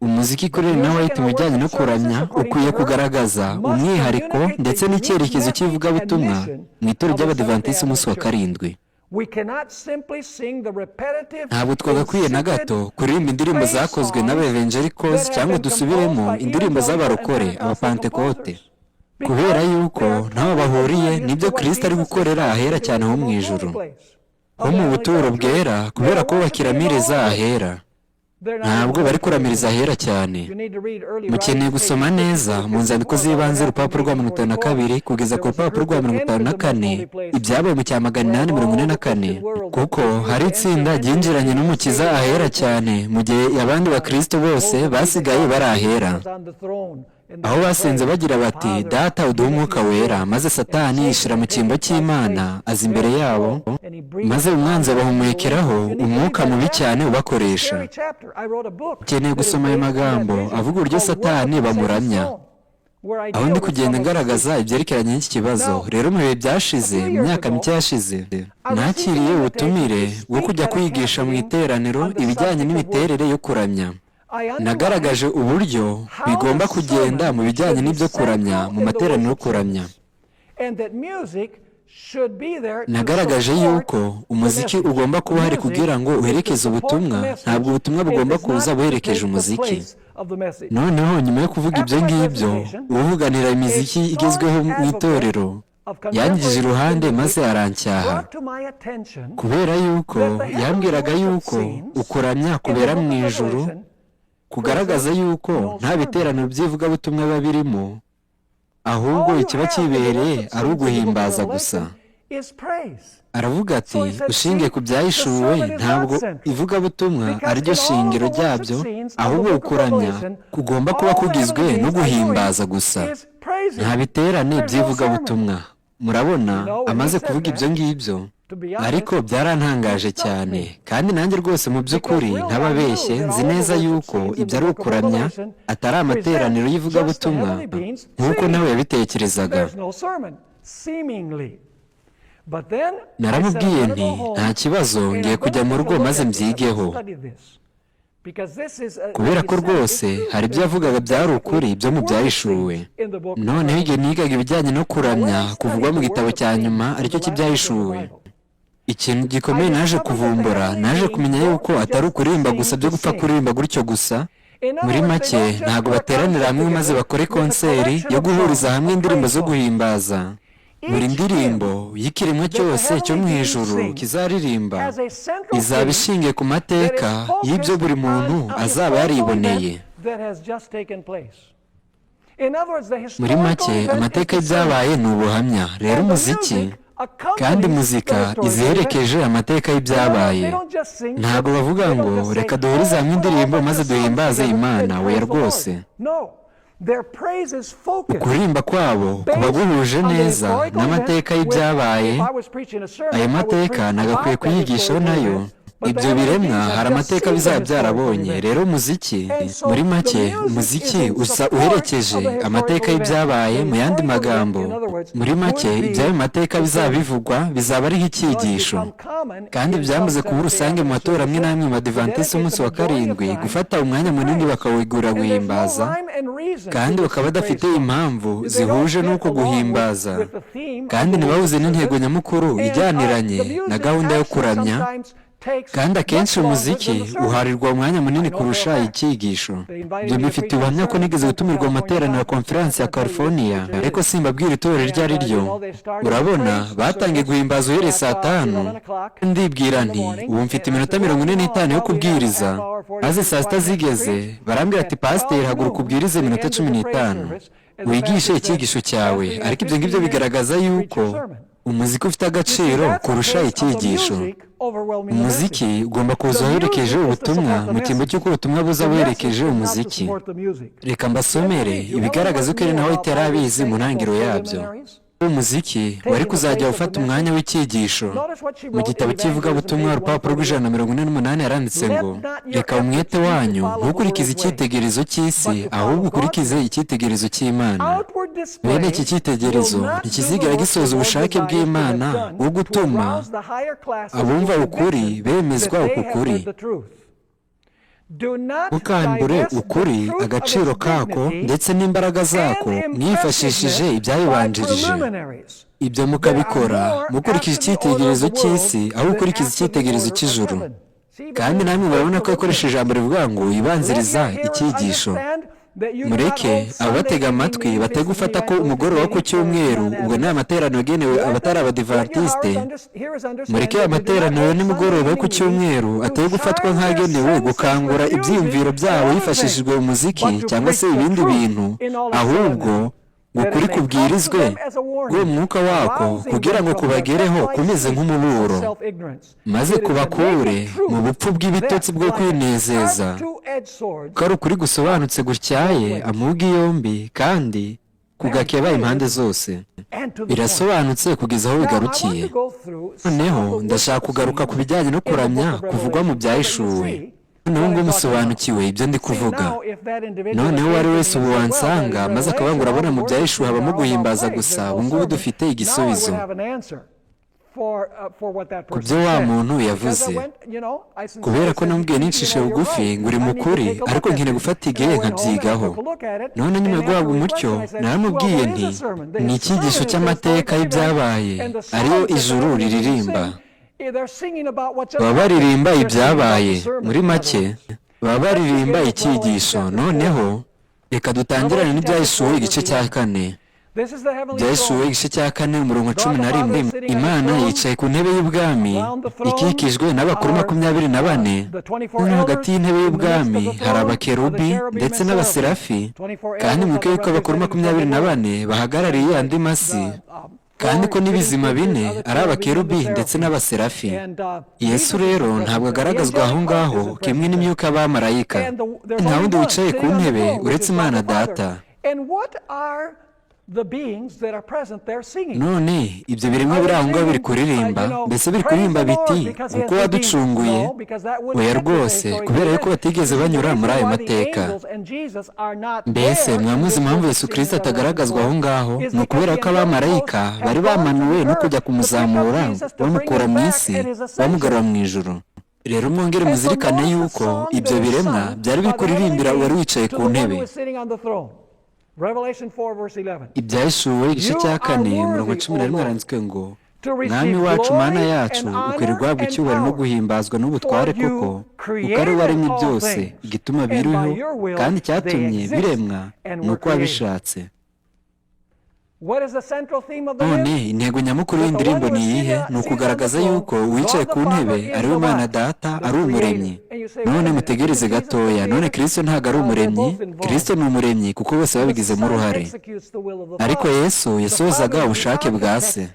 umuziki kuri na White mu bijyanye no kuramya ukwiye kugaragaza umwihariko ndetse n'icyerekezo cy'ivugabutumwa mu itorero ry'Abadiventisi umunsi wa karindwi. Ntabwo twagakwiye na gato kuririmba indirimbo zakozwe n'abevengericals cyangwa dusubiremo indirimbo z'abarokore abapantekote, kubera yuko ntaho bahuriye n'ibyo Kristo ari gukorera ahera cyane ho mu ijuru, ho mu buturo bwera, kubera ko bakiramiriza ahera. Ntabwo bari kuramiriza ahera cyane. Mukeneye gusoma neza mu nzandiko z'ibanze urupapuro rwa 52 kugeza ku rupapuro rwa 54 ibyabaye mu cya 844, kuko hari itsinda ryinjiranye n'umukiza ahera cyane mu gihe abandi bakristo bose basigaye bari ahera, aho basenze bagira bati data uduhe umwuka wera, maze satani yishira mu cyimbo cy'Imana aza imbere yabo, maze umwanzi abahumekeraho umwuka mubi cyane ubakoresha. Ukeneye gusoma ayo magambo avuga uburyo satani bamuramya, aho ndi kugenda ngaragaza ibyerekeranye n'iki kibazo. Rero mu bihe byashize, mu myaka mike yashize, nakiriye ubutumire bwo kujya kwigisha mu iteraniro ibijyanye n'imiterere yo kuramya. Nagaragaje uburyo bigomba kugenda mu bijyanye n'ibyo kuramya mu materaniro yo kuramya. Nagaragaje yuko umuziki ugomba kuba hari kugira ngo uherekeze ubutumwa, ntabwo ubutumwa bugomba kuza buherekeje umuziki. Noneho nyuma yo kuvuga ibyo ngibyo, uvuganira imiziki igezweho mu itorero yangije iruhande maze arancyaha, kubera yuko yambwiraga yuko ukuramya kubera mu ijuru, kugaragaza yuko nta biteraniro by'ivugabutumwa biba birimo, ahubwo ikiba kibereye ari uguhimbaza gusa. Aravuga ati ushingiye ku byahishuwe, ntabwo ivugabutumwa ari ryo shingiro ryabyo, ahubwo ukuramya kugomba kuba kugizwe no guhimbaza gusa, nta biterane by'ivugabutumwa. Murabona, amaze kuvuga ibyo ngibyo, ariko byarantangaje cyane, kandi nanjye rwose mu by'ukuri ntababeshye, nzi neza yuko ibyo ari ukuramya atari amateraniro y'ivugabutumwa nk'uko nawe yabitekerezaga. Naramubwiye nti nta kibazo, ngiye kujya mu rugo maze mbyigeho, kubera ko rwose hari ibyo yavugaga byari ukuri byo mu byahishuwe. Noneho igihe nigaga ibijyanye no kuramya kuvugwa mu gitabo cya nyuma aricyo cy'ibyahishuwe, ikintu gikomeye naje kuvumbura, naje kumenya yuko atari ukuririmba gusa byo gupfa kuririmba gutyo gusa. Muri make, ntabwo bateranira hamwe maze bakore konseri yo guhuriza hamwe indirimbo zo guhimbaza. Buri ndirimbo y'ikiremwa cyose cyo mu ijuru kizaririmba izaba ishingiye ku mateka y'ibyo buri muntu azaba yariboneye. Muri make, amateka y'ibyabaye ni ubuhamya. Rero umuziki kandi muzika iziherekeje amateka y'ibyabaye. Ntabwo bavuga ngo reka duhurize hamwe indirimbo maze duhimbaze Imana, oya rwose. Ukuririmba kwabo kuba guhuje neza n'amateka y'ibyabaye. Ayo mateka nagakwiye kuyigishaho nayo. Ibyo biremwa hari amateka bizaba byarabonye. Rero umuziki, muri make, umuziki usa uherekeje amateka y'ibyabaye. Mu yandi magambo, muri make, iby'ayo mateka bizaba bivugwa bizaba ari nk'icyigisho, kandi byamaze kuba urusange mu matora amwe n'amwe mu Badiventisi umunsi wa karindwi gufata umwanya munini bakawigura guhimbaza, kandi bakaba badafite impamvu zihuje n'uko guhimbaza, kandi ntibahuze n'intego nyamukuru ijyaniranye na gahunda yo kuramya. Kandi akenshi umuziki uharirwa umwanya munini kurusha icyigisho. Ibyo bifite ubuhamya ko nigeze gutumirwa mu materaniro ya konferansi ya California, ariko simbabwira itorero iryo ari ryo. Urabona, batangiye guhimbaza uhereye saa 5, ndibwira nti ubu mfite iminota 45 yo kubwiriza, maze saa 6 zigeze barambwira ati pasiteri haguruka ubwirize iminota 15 wigishe icyigisho cyawe. Ariko ibyo ngibyo bigaragaza yuko umuziki ufite agaciro kurusha icyigisho. Umuziki ugomba kuza uherekeje ubutumwa mu cyimbo cy'uko ubutumwa buza buherekeje umuziki. Reka mbasomere ibigaragaza uko nawe itari abizi mu ntangiriro yabyo. Umuziki wari kuzajya ufata umwanya w'icyigisho. Mu gitabo cy'ivugabutumwa urupapuro rw'148 yaranditse ngo reka umwete wanyu ntukurikize icyitegererezo cy'isi, ahubwo ukurikize icyitegererezo cy'Imana. Bene iki cyitegererezo ntikizigera gisoza ubushake bw'Imana bwo gutuma abumva ukuri bemezwa uku kuri. ntukambure ukuri agaciro kako ndetse n'imbaraga zako mwifashishije ibyabibanjirije. Ibyo mukabikora mukurikije icyitegererezo cy'isi aho ukurikiza icyitegererezo cy'ijuru. Kandi namwe murabona ko yakoresheje ijambo rivuga ngo ibanziriza icyigisho. Mureke abatega amatwi batege gufata ko umugoroba wo ku cyumweru ubwo ni amateraniro yagenewe abatari abadivantisite. Mureke amateraniro nimugoroba wo ku cyumweru atege gufatwa nk'agenewe gukangura ibyiyumviro byabo hifashishijwe umuziki cyangwa se ibindi bintu, ahubwo ukuri kubwirizwe bwo mwuka wako kugira ngo kubagereho kumeze nk'umuburo, maze kubakure mu bupfu bw'ibitotsi bwo kwinezeza. Ko ari ukuri gusobanutse gutyaye amugi yombi kandi kugakeba impande zose. Birasobanutse kugeza aho bigarukiye. Noneho ndashaka kugaruka ku bijyanye no kuramya kuvugwa mu byahishuwe. Noneho ngo musobanukiwe ibyo ndi kuvuga. Noneho uwo ari wese ubu wansanga maze akaba ngo urabona mu byahishuwe habamo guhimbaza gusa, ubu ngubu dufite igisubizo ku byo wa muntu yavuze. Kubera ko namubwiye nincishe bugufi ngo uri mukuri, ariko nkeneye gufata igihe nkabyigaho. None nyuma yo guhabwa umucyo naramubwiye nti ni icyigisho cy'amateka y'ibyabaye ariyo ijuru riririmba. Baba baririmba ibyabaye, muri make baba baririmba icyigisho. Noneho reka dutangirane n'ibyahishuwe igice cya 4. Ibyahishuwe igice cya 4 umurongo 11. Imana yicaye ku ntebe y'ubwami ikikijwe n'abakuru 24. Hagati y'intebe y'ubwami hari abakerubi ndetse n'abaserafi, kandi mwibuke yuko abakuru 24 bahagarariye andi masi, kandi ko n'ibizima 4 ari abakerubi ndetse n'abaserafi. Yesu rero ntabwo agaragazwa aho ngaho kimwe n'imyuka y'abamarayika. Nta wundi wicaye ku ntebe uretse Imana Data. None ibyo birimo biri aho ngaho biri kuririmba, mbese biri kuririmba biti kuko waducunguye? Oya rwose, kubera yuko batigeze banyura muri ayo mateka. Mbese mwamuzi impamvu Yesu Kristo atagaragazwa aho ngaho? Ni ukubera ko abamarayika bari bamanuwe no kujya kumuzamura bamukura mu isi bamugarura mu ijuru. Rero mwongere muzirikane yuko ibyo biremwa byari biri kuririmbira uwari wicaye ku ntebe. Ibyahishuwe igice cya 4 umurongo 11 haranditswe ngo Mwami wacu Mana yacu ukwiriye guhabwa icyubahiro no guhimbazwa n'ubutware kuko ari we waremye byose, igituma biriho kandi cyatumye biremwa ni uko wabishatse. None intego nyamukuru y'indirimbo ni iyihe? Ni ukugaragaza yuko uwicaye ku ntebe ari we Imana Data, ari umuremyi. None mutegereze gatoya, none Kristo ntabwo ari umuremyi? Kristo ni umuremyi kuko bose babigizemo uruhare, ariko Yesu yasohozaga ubushake bwa Se.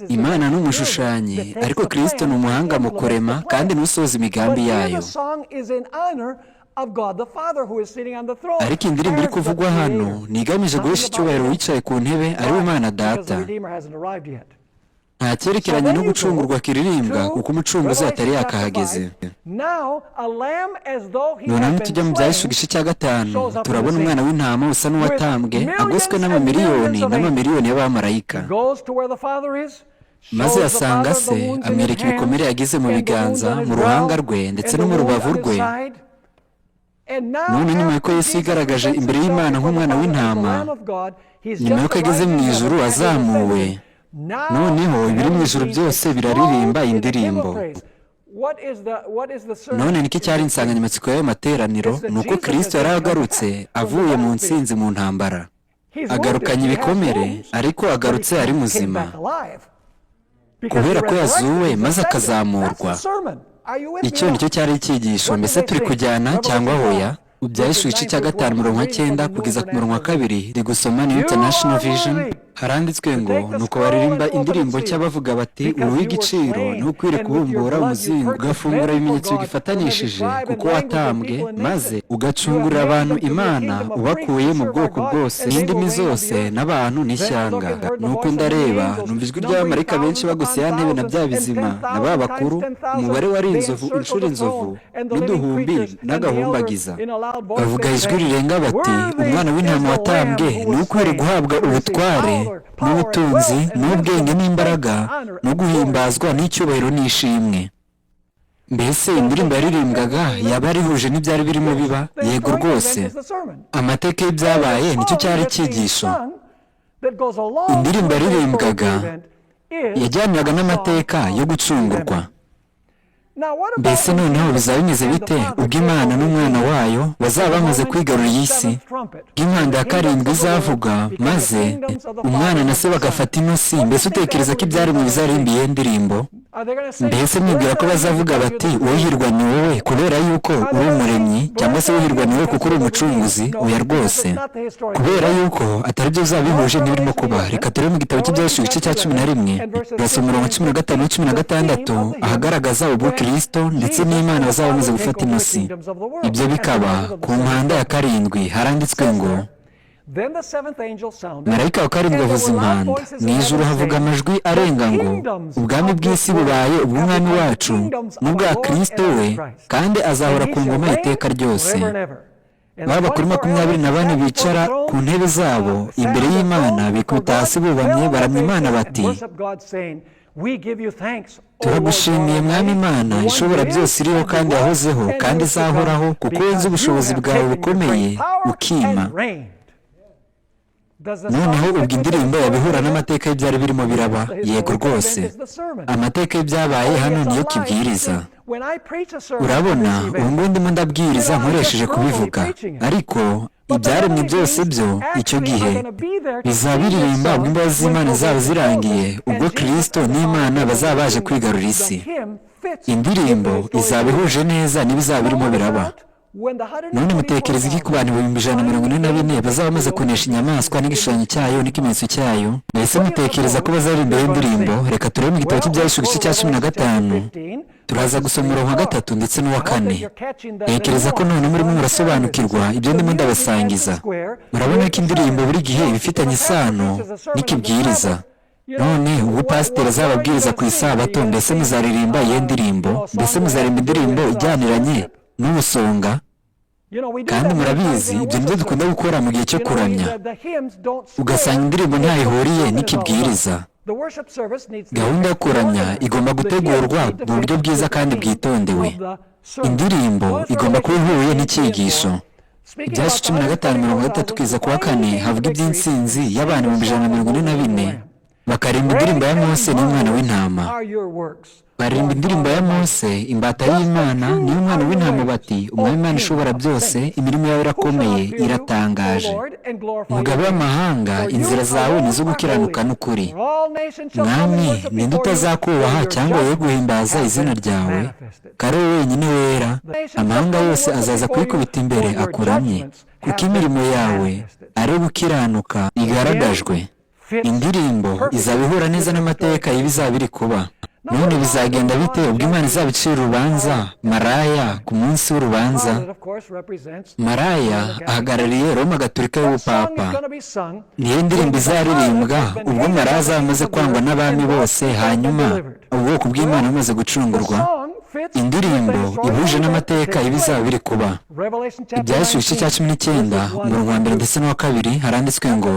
Imana ni umushushanyi, ariko Kristo ni umuhanga mu kurema kandi n'usohoza imigambi yayo. Ariko indirimbo iri kuvugwa hano ni igamije guhesha icyubahiro wicaye ku ntebe ari we Imana Data. Nta cyerekeranye no gucungurwa kiririmbwa kuko umucunguzi atari yakahageze. Noneho tujya mu byahishuwe igice cya 5 turabona umwana w'intama usa n'uwatambwe agoswe n'amamiliyoni y'abamarayika. Maze yasanga Se amwereka ibikomere yagize mu biganza, mu ruhanga rwe ndetse no mu rubavu rwe. None nyuma y'uko Yesu yigaragaje imbere y'Imana nk'umwana w'intama, nyuma y'uko ageze mu ijuru azamuwe, noneho ibiri mu ijuru byose biraririmba indirimbo. None niki cyari insanganyamatsiko y'ayo materaniro? Ni uko Kristo yari agarutse avuye mu ntsinzi mu ntambara, agarukanye ibikomere, ariko agarutse ari muzima kubera ko yazuwe maze akazamurwa. Icyo nicyo cyari icyigisho. Mbese turi kujyana cyangwa hoya? Ibyahishuwe igice cya 5 umurongo 9 kugeza ku murongo 2 rigusoma ni International Vision. Haranditswe ngo nuko baririmba indirimbo nshya bavuga bati uw'igiciro ni ukwiriye kubumbura umuzingo ugafungura ibimenyetso bigifatanishije kuko watambwe maze ugacungurira abantu Imana ubakuye mu bwoko bwose n'indimi zose n'abantu n'ishyanga. Nuko ndareba numva ijwi ry'abamarayika benshi bagose ya ntebe na bya bizima na ba bakuru, umubare wari inzovu inshuro inzovu n'uduhumbi n'agahumbagiza. Bavuga ijwi rirenga bati umwana w'intama watambwe ni ukwiriye guhabwa ubutware n'ubutunzi n'ubwenge n'imbaraga no guhimbazwa n'icyubahiro n'ishimwe. mbese indirimbo yaririmbwaga yaba yarihuje n'ibyari birimo biba? Yego rwose. Amateka y'ibyabaye nicyo cyari icyigisho. Indirimbo yaririmbwaga yajyaniraga n'amateka yo gucungurwa. Mbese noneho bizaba bimeze bite ubwo Imana n'umwana wayo bazaba bamaze kwigarurira iyi si? Impanda ya karindwi izavuga, maze umwana na se bagafata inosi. Mbese utekereza ko ibyaremwe bizaririmba iyo ndirimbo? Mbese mwibwira ko bazavuga bati uhirwa ni wowe kubera yuko uri umuremyi, cyangwa se uhirwa ni wowe kuko uri umucunguzi? Oya rwose, kubera yuko atari byo bizaba bihuje n'ibirimo kuba. Reka turebe mu gitabo cy'Ibyahishuwe igice cya 11 turasoma umurongo 15 na 16 ahagaragaza ubwo Kristo ndetse n'Imana bazaba bamaze gufata inosi. Ibyo bikaba ku mpanda ya karindwi. Haranditswe ngo, marayika wa karindwi avuza impanda, mu ijuru havuga amajwi arenga ngo, ubwami bw'isi bubaye ubw'umwami wacu n'ubwa Kristo we, kandi azahora ku ngoma iteka ryose. Baba bakuru 24 bicara ku ntebe zabo imbere y'Imana, bikubita hasi bubamye baramya Imana bati, turagushimiye mwami Imana ishobora byose, iriho kandi yahozeho kandi izahoraho, kuko wenze ubushobozi bwawe bukomeye ukima. Noneho ubwo indirimbo yabihura n'amateka y'ibyari birimo biraba? Yego rwose. Amateka y'ibyabaye hano niyo kibwiriza. Urabona, ubu ngubu ndimo ndabwiriza nkoresheje kubivuga, ariko ibyaremwe byose byo icyo gihe bizabiririmba ubwo imbabazi z'Imana zaba zirangiye, ubwo Kristo n'Imana bazaba baje kwigarurira isi. Indirimbo izaba ihuje neza n'ibizaba birimo biraba. None mutekereza iki ku bantu 144 bazaba bamaze kunesha inyamaswa n'igishushanyo cyayo n'ikimenyetso cyayo? Mbese mutekereza ko bazaririmba iyo ndirimbo? Reka turebe mu gitabo cy'Ibyahishuwe igice cya 15 turaza gusoma umurongo wa 3 ndetse n'uwa 4. Ntekereza ko none murimo murasobanukirwa ibyo ndimo ndabasangiza. Murabona ko indirimbo buri gihe ibifitanye isano n'ikibwiriza. None ubu pasiteri azababwiriza ku isabato, mbese muzaririmba iyo ndirimbo? Mbese muzaririmba indirimbo ijyaniranye n'ubusonga? Kandi murabizi ibyo nibyo dukunda gukora mu gihe cyo kuramya, ugasanga indirimbo ntayihuriye n'ikibwiriza. Gahunda yo kuramya igomba gutegurwa mu buryo bwiza kandi bwitondewe. Indirimbo igomba kuba ihuye n'icyigisho. Ibyahishuwe 15:3 kugeza ku wa 4 havuga iby'intsinzi y'abantu 144 bakarimba indirimbo ya Mose n'umwana w'intama. Baririmba indirimbo ya Mose, imbata y'Imana n'umwana w'intama bati, umwami Imana ishobora byose, imirimo yawe irakomeye iratangaje. Mugabo w'amahanga, inzira zawe ni zo gukiranuka n'ukuri. Mwami, ninde utazakubaha cyangwa ye guhimbaza izina ryawe? Kari wowe wenyine wera, amahanga yose azaza kwikubita imbere akuramye, kuko imirimo yawe ari gukiranuka igaragajwe. Indirimbo izaba ihura neza n'amateka y'ibizaba biri kuba. None bizagenda bite ubwo Imana izabicira urubanza maraya ku munsi w'urubanza? Maraya ahagarariye Roma Gatolika y'ubupapa. Niyo ndirimbo izaririmbwa ubwo maraya azaba amaze kwangwa n'abami bose, hanyuma ubwoko bw'Imana bumaze gucungurwa. Indirimbo ihuje n'amateka y'ibizaba biri kuba. Ibyahishuwe igice cya 19 umurongo wa 1 ndetse n'uwa 2 haranditswe ngo,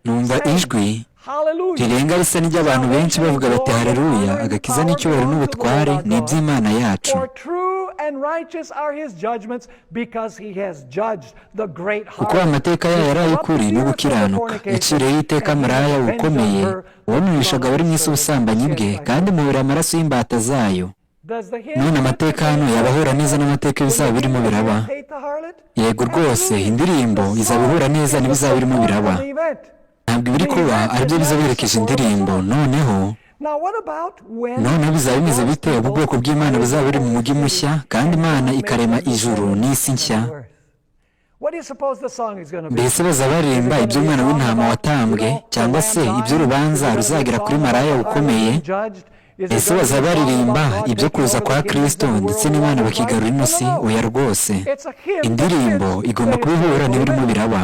numva ijwi rirenga risa n'iry'abantu benshi bavuga bati haleluya, agakiza n'icyubahiro n'ubutware ni iby'Imana yacu. Kuko amateka yayo ari ay'ukuri no gukiranuka. Yaciriyeho iteka maraya ukomeye wanurishaga abari mu isi ubusambanyi bwe, kandi muhera amaraso y'imbata zayo. None amateka hano yabahura neza n'amateka y'ibizaba birimo biraba? Yego rwose, indirimbo izaba ihura neza n'ibizaba birimo biraba. Ntabwo ibiri kuba aribyo bizaba biherekeje indirimbo. Noneho bizaba bimeze bite ubwo ubwoko bw'Imana buzaba buri mu mujyi mushya, kandi Imana ikarema ijuru n'isi nshya? Mbese bazaba baririmba iby'umwana w'intama watambwe, cyangwa se iby'urubanza ruzagera kuri maraya ukomeye? Ese bazaba baririmba ibyo kuza kwa Kristo ndetse n'Imana bakigarura ino si? Oya rwose. Indirimbo igomba kuba ihura n'ibirimo biraba.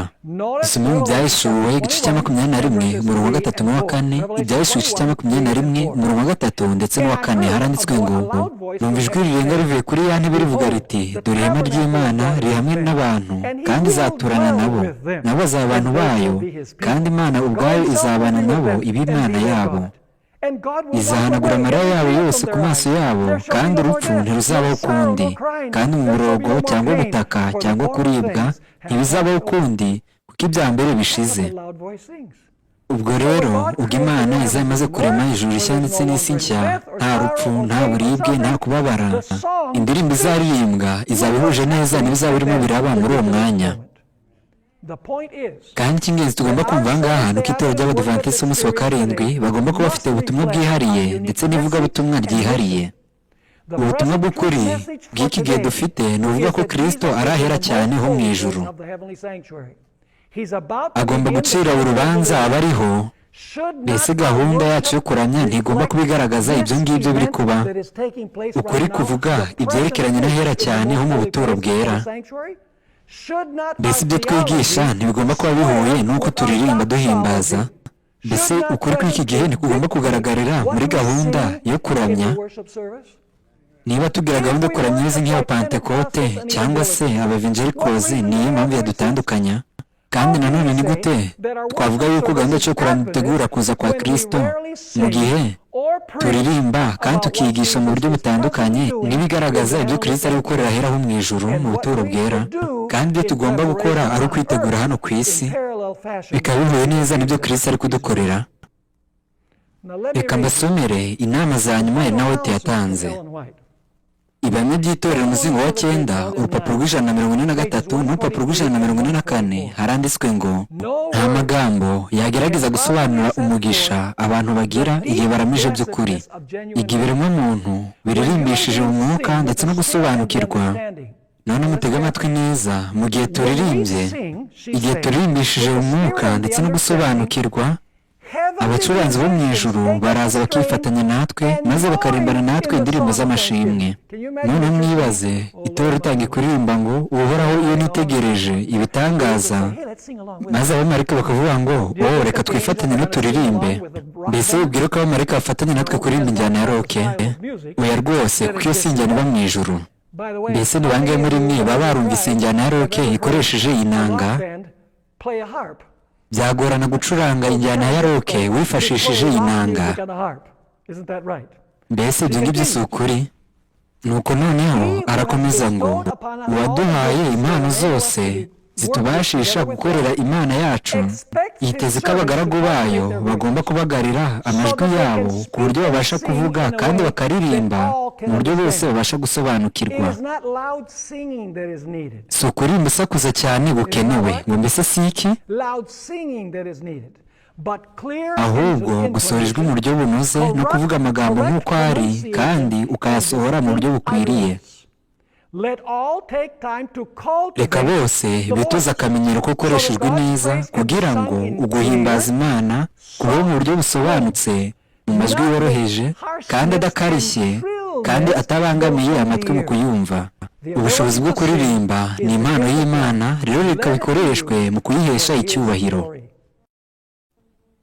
Dusome mu Byahishuwe igice cya 21 umurongo wa 3 n'uwa 4. Ibyahishuwe igice cya 21 umurongo wa 3 ndetse n'uwa 4 haranditswe ngo, numva ijwi rirenga rivuye kuri ya ntebe rivuga riti, dore ihema ry'Imana riri hamwe n'abantu, kandi izaturana nabo, nabo bazaba abantu bayo, kandi Imana ubwayo izabana nabo ibe Imana yabo. izahanagura amarira yabo yose ku maso yabo, kandi urupfu ntiruzabaho ukundi, kandi umuborogo cyangwa ubutaka cyangwa kuribwa ntibizabaho ukundi, kuko ibya mbere bishize. Ubwo rero ubwo Imana izaba imaze kurema ijuru rishya ndetse n'isi nshya, nta rupfu, nta buribwe, nta kubabara, indirimbo izaririmbwa izaba ihuje neza n'ibizaba birimo biraba muri uwo mwanya. kandi icy'ingenzi tugomba kumva aha ngaha ni uko itorero ry'abadivantisiti b'umunsi wa karindwi bagomba kuba bafite ubutumwa bwihariye ndetse n'ivugabutumwa ryihariye. Ubutumwa bw'ukuri bw'iki gihe dufite ni ubuvuga ko Kristo ari ahera cyane ho mu ijuru. Agomba gucira urubanza abariho. Mbese gahunda yacu yo kuramya ntigomba kubigaragaza ibyo ngibyo biri kuba. Ukuri kuvuga ibyerekeranye n'ahera cyane ho mu buturo bwera. Mbese ibyo twigisha ntibigomba kuba bihuye n'uko turirimba duhimbaza. Mbese ukuri kw'iki gihe ntikugomba kugaragarira muri gahunda yo kuramya. Niba tugira gahunda yo kuramya imeze nk'iy'abapantekote cyangwa se abavengerikozi, niyo mpamvu yadutandukanya. Kandi nanone ni gute twavuga yuko gahunda yo kuramya itegura kuza kwa Kristo mu gihe turirimba kandi tukigisha mu buryo butandukanye n'ibigaragaza ibyo Kristo ari gukorera ahera ho mu ijuru mu buturo bwera, kandi ibyo tugomba gukora ari ukwitegura hano ku isi bikaba bihuye neza n'ibyo Kristo ari kudukorera. Reka mbasomere inama za nyuma na White yatanze. Ibamye by'itorero umuzingo wa 9, urupapuro rw'143 n'urupapuro rw'144 haranditswe ngo nta magambo yagerageza gusobanura umugisha abantu bagira igihe baramije by'ukuri, igihe ibiremwa muntu biririmbishije mu mwuka ndetse no gusobanukirwa. None mutege amatwi neza, mu gihe turirimbye, igihe turirimbishije mu mwuka ndetse no gusobanukirwa, abacuranzi bo mu ijuru baraza bakifatanya natwe maze bakarimbana natwe indirimbo z'amashimwe. None mwibaze, itorero ritangiye kuririmba ngo uhoraho iyo nitegereje ibitangaza, maze abamarayika bakavuga ngo reka twifatanye n'uturirimbe. Mbese wibwira ko abamarayika bafatanya natwe kuririmba injyana ya roke? Oya rwose, kuko iyo si injyana iba mu ijuru. Mbese ni bangahe muri mwe baba barumvise injyana ya roke ikoresheje inanga? Byagorana gucuranga injyana ya roke wifashishije inanga. Mbese ibyo ngibyo si ukuri? Nuko noneho arakomeza ngo uwaduhaye impano zose zitubashisha gukorera Imana yacu, yiteze ko abagaragu bayo bagomba kubagarira amajwi yabo ku buryo babasha kuvuga kandi bakaririmba mu buryo bose babasha gusobanukirwa. Si ukurimba usakuza cyane gukenewe, ngo mbese si iki? Ahubwo gusohora ijwi mu buryo bunoze no kuvuga amagambo nk'uko ari kandi ukayasohora mu buryo bukwiriye. Reka bose bitoze akamenyero ko ukoreshejwe neza kugira ngo uguhimbaza Imana kubaho mu buryo busobanutse, mu majwi yoroheje kandi adakarishye kandi atabangamiye amatwi mu kuyumva. Ubushobozi bwo kuririmba ni impano y'Imana, rero reka bikoreshwe mu kuyihesha icyubahiro.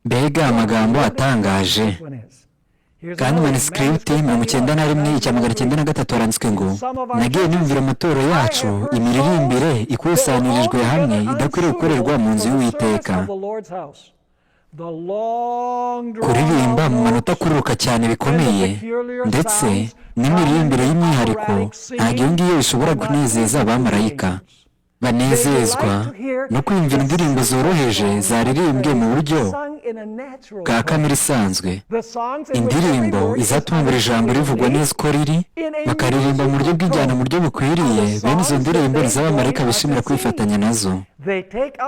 Mbega amagambo atangaje! Kandi manuscript 91/903 haranditswe ngo nagiye numvira amatorero yacu imiririmbire ikusanirijwe hamwe idakwiriye gukorerwa mu nzu y'Uwiteka. Kuririmba mu manota akururuka cyane bikomeye ndetse n'imiririmbire y'imyihariko ntabwo iyo ngiyo ishobora kunezeza abamarayika. Banezezwa no kwiyumvira indirimbo zoroheje zaririmbwe mu buryo bwa kamere isanzwe, indirimbo izatuma buri jambo rivugwa neza uko riri, bakaririmba mu buryo bw'injyana mu buryo bukwiriye. Bene izo ndirimbo z'abamarayika bishimira kwifatanya nazo.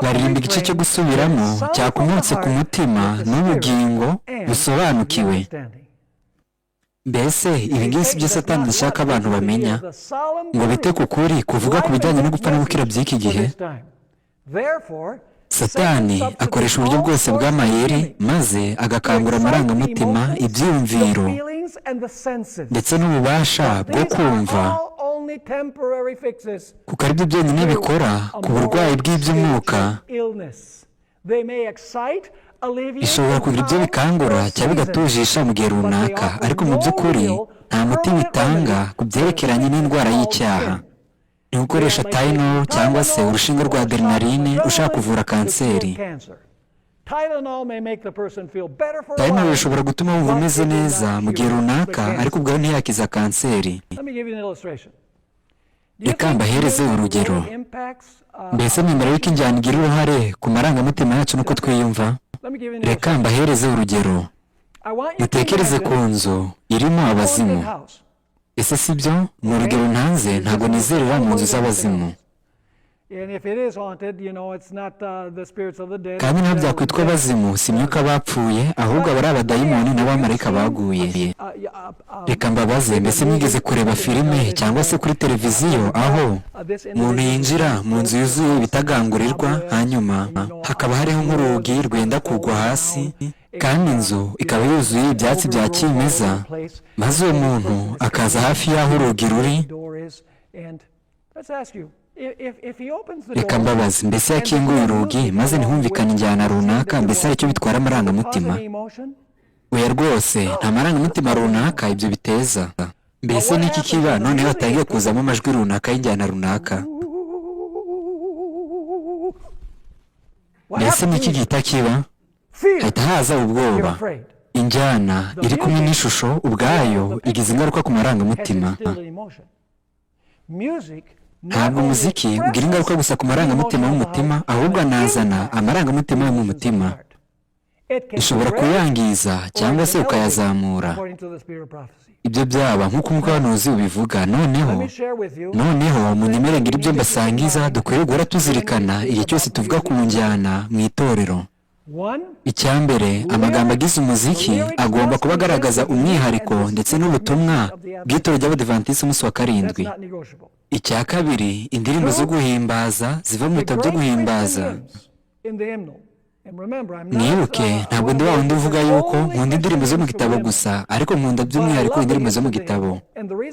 Baririmba igice cyo gusubiramo cyakomotse ku mutima n'ubugingo busobanukiwe. Mbese ibi ngibi si byo Satani ashaka abantu bamenya, ngo bite ku kuri kuvuga ku bijyanye no gupfa no gukira by'iki gihe. Satani akoresha uburyo bwose bw'amayeri maze agakangura amarangamutima, ibyiyumviro ndetse n'ububasha bwo kumva, kuko ari byo byonyine bikora ku burwayi bw'iby'umwuka. Ishobora kugira ibyo bikangura cyangwa bigatujisha mu gihe runaka, ariko mu by'ukuri nta muti bitanga ku byerekeranye n'indwara y'icyaha. Ni gukoresha tayino cyangwa se urushinge rwa adrenaline ushaka kuvura kanseri. Tylenol bishobora gutuma wumva umeze neza mu gihe runaka, ariko ubwo ntiyakiza kanseri. Reka mbahereze urugero. Mbese mwemera yuko injyana igira uruhare ku marangamutima yacu n'uko twiyumva? Reka mbahereze urugero. Mutekereze ku nzu irimo abazimu. Ese si byo? Ni urugero ntanze, ntabwo nizerera mu nzu z'abazimu. Kandi ntabwo byakwitwa abazimu, si imyuka bapfuye, ahubwo aba ari abadayimoni n'abamarayika baguye. Reka mbabaze, mbese mwigeze kureba filime cyangwa se kuri televiziyo aho umuntu yinjira mu nzu yuzuye ibitagangurirwa, hanyuma hakaba hariho nk'urugi rwenda kugwa hasi, kandi inzu ikaba yuzuye ibyatsi bya kimeza, maze uwo muntu akaza hafi y'aho urugi ruri? Reka mbabaze, mbese yakinguye urugi maze ntihumvikane injyana runaka, mbese hari icyo bitwara amarangamutima? Oya rwose, nta marangamutima runaka ibyo biteza. Mbese niki kiba noneho hatangiye kuzamo amajwi runaka y'injyana runaka? Mbese niki gihita kiba? Hahita haza ubwoba. Injyana iri kumwe n'ishusho ubwayo igize ingaruka ku marangamutima. Ntabwo umuziki ugira ingaruka gusa ku marangamutima y'umutima, ahubwo anazana amarangamutima yo mu mutima. Ishobora kuyangiza cyangwa se ukayazamura. Ibyo byaba nk'uko umuhanuzi ubivuga. Noneho munyemere ngira ibyo mbasangiza dukwiriye guhora tuzirikana igihe cyose tuvuga ku njyana mu itorero. Icya mbere, amagambo agize umuziki agomba kuba agaragaza umwihariko ndetse n'ubutumwa bw'itorero ry'Abadiventisi umunsi wa karindwi. Icya kabiri, indirimbo zo guhimbaza ziva mu bitabo byo guhimbaza. Mwibuke, ntabwo ndi wa wundi uvuga yuko nkunda indirimbo zo mu gitabo gusa, ariko nkunda by'umwihariko indirimbo zo mu gitabo.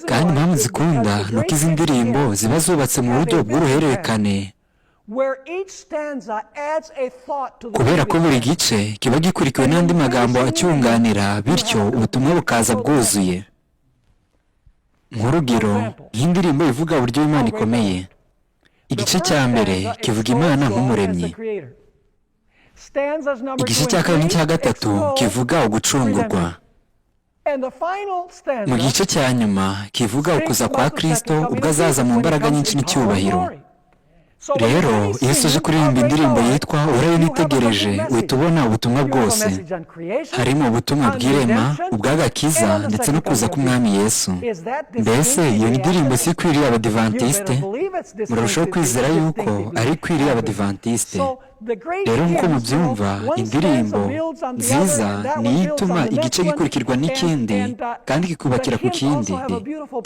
Kandi impamvu zikunda ni uko izi ndirimbo ziba zubatse mu buryo bw'uruhererekane, kubera ko buri gice kiba gikurikiwe n'andi magambo acyunganira, bityo ubutumwa bukaza bwuzuye. Nk'urugero, nk'indirimbo ivuga uburyo Imana ikomeye. Igice cya mbere kivuga Imana nk'umuremyi. Igice cya kabiri n'icya gatatu kivuga ugucungurwa. Mu gice cya nyuma kivuga ukuza kwa Kristo ubwo azaza mu mbaraga nyinshi n'icyubahiro. Rero iyo usoje kuririmba indirimbo yitwa Urayo nitegereje, uhita ubona ubutumwa bwose. Harimo ubutumwa bw'irema, ubw'agakiza ndetse no kuza k'Umwami Yesu. Mbese iyo ndirimbo si ikwiriye Abadivantisite? Murarushaho kwizera yuko ari ikwiriye Abadivantisite. Rero nk'uko mubyumva, indirimbo nziza niyo ituma igice gikurikirwa n'ikindi kandi kikubakira ku kindi.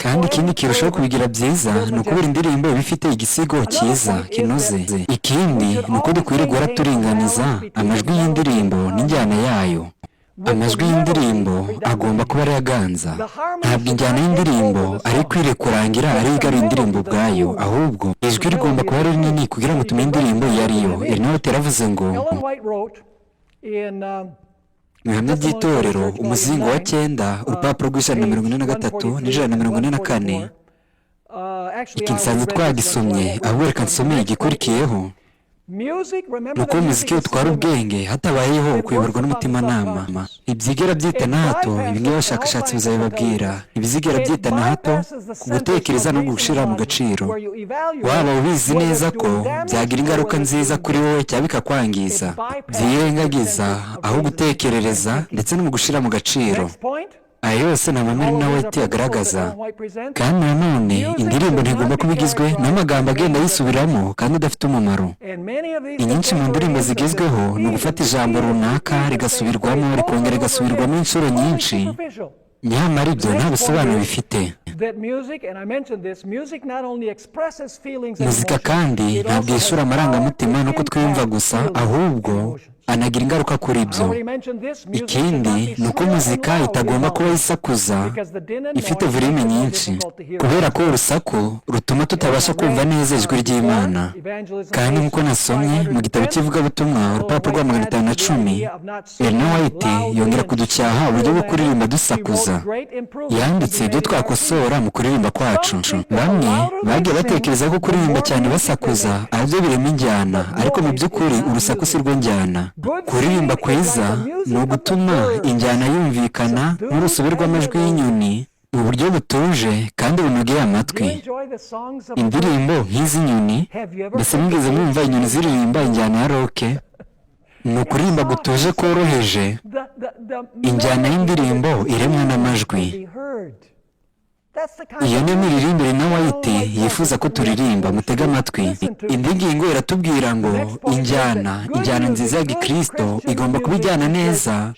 Kandi ikindi kirushaho kubigira byiza ni ukubera indirimbo iba ifite igisigo cyiza kinoze. Ikindi ni uko dukwiriye guhora turinganiza amajwi y'indirimbo n'injyana yayo. Amajwi y'indirimbo agomba kuba ari aganza. Ntabwo injyana y'indirimbo ari ikwiriye kurangira ari igaruye indirimbo ubwayo, ahubwo ijwi rigomba kuba ari rinini kugira ngo tumenye indirimbo iyo ari yo. Erinoweti yaravuze ngo mu ihame ry'itorero umuzingo wa 9, urupapuro rw'143 n'144. Iki nsanzwe twagisomye, ahubwo reka nsomeye igikurikiyeho. Nuko umuziki utwara ubwenge hatabayeho kuyoborwa n'umutimanama. Ibyigera byita na hato, ibingibi abashakashatsi bazabibabwira, ibizigera byita na hato ku gutekereza no gushyira mu gaciro. Waba ubizi neza ko byagira ingaruka nziza kuri wowe cyangwa bikakwangiza, byirengagiza aho gutekerereza ndetse no mu gushyira mu gaciro. Aya yose ni amamere na White agaragaza. Kandi nanone indirimbo ntigomba kuba igizwe n'amagambo agenda yisubiramo kandi adafite umumaro. Inyinshi mu ndirimbo zigezweho ni ugufata ijambo runaka rigasubirwamo, rikongera rigasubirwamo inshuro nyinshi, nyamara ibyo nta busobanuro bifite. Muzika kandi ntabwo yishura amarangamutima nuko twiyumva gusa, ahubwo anagira ingaruka kuri byo. Ikindi ni uko muzika itagomba kuba yisakuza, ifite volume nyinshi, kubera ko urusaku rutuma tutabasha kumva neza ijwi ry'Imana. Kandi nk'uko nasomye mu gitabo cy'ivugabutumwa urupapuro rwa 510, Erinoweti yongera kuducyaha uburyo bwo kuririmba dusakuza. Yanditse ibyo twakosora mu kuririmba kwacu. Bamwe bagiye batekereza ko kuririmba cyane basakuza aribyo birema injyana, ariko mu by'ukuri urusaku si rwo njyana. kuririmba kwiza ni ugutuma injyana yumvikana n'urusobe rw'amajwi y'inyoni mu buryo butuje kandi bunogeye amatwi. Indirimbo nk'izi nyoni, mbese mwigeze mwumva inyoni ziririmba injyana ya roke? Ni ukuririmba gutuje koroheje. Injyana y'indirimbo iremwa n'amajwi. Iyo ni imiririmbire na White yifuza ko turirimba. Mutege amatwi. Indi ngingo iratubwira ngo injyana nziza ya Gikristo igomba kuba ijyana neza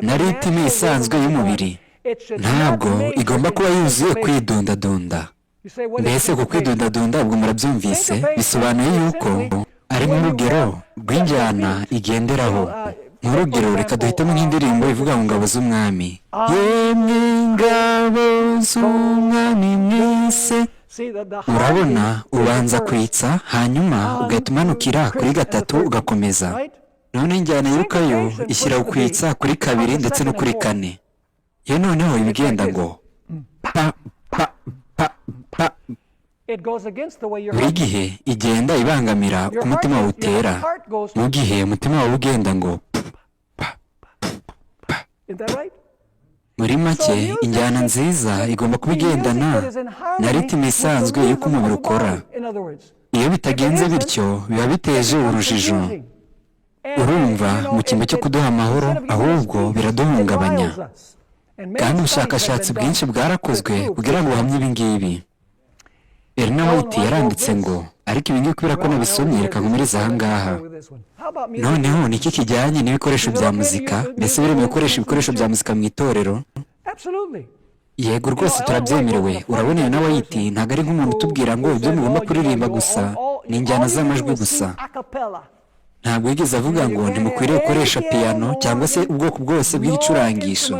na ritime isanzwe y'umubiri. Ntabwo igomba kuba yuzuye kwidundadunda. Mbese ku kwidundadunda ubwo murabyumvise, bisobanuye yuko ari nk'urugero rw'injyana igenderaho. Nk'urugero, reka duhitemo nk'indirimbo ivuga ngo ngabo z'umwami. Yemwe ngabo z'umwami mwese. Urabona, ubanza kwitsa hanyuma ugahita umanukira kuri gatatu ugakomeza. None injyana yirukayo ishyira ukwitsa kuri kabiri ndetse no kuri kane. Iyo noneho ibigenda ngo pa pa pa pa. Buri gihe igenda ibangamira ku mutima wawe utera, mu gihe umutima wawe ugenda ngo pa pa. Muri make, injyana nziza igomba kuba igendana na ritime isanzwe y'uko umubiri ukora. Iyo bitagenze bityo biba biteje urujijo. Urumva, mu cyimbo cyo kuduha amahoro, ahubwo biraduhungabanya. Kandi ubushakashatsi bwinshi bwarakozwe kugira ngo buhamye ibi ngibi. White yaranditse ngo, ariko ibi ngibi kubera ko nabisomye reka nkomereze aha ngaha. Noneho ni iki kijyanye n'ibikoresho bya muzika? Mbese biremewe gukoresha ibikoresho bya muzika mu itorero? Yego rwose turabyemerewe. Urabona iyo White ntabwo ari nk'umuntu utubwira ngo ibyo mugomba kuririmba gusa ni injyana z'amajwi gusa. Ntabwo yigeze avuga ngo ntimukwiriye gukoresha piyano cyangwa se ubwoko bwose bw'igicurangisho.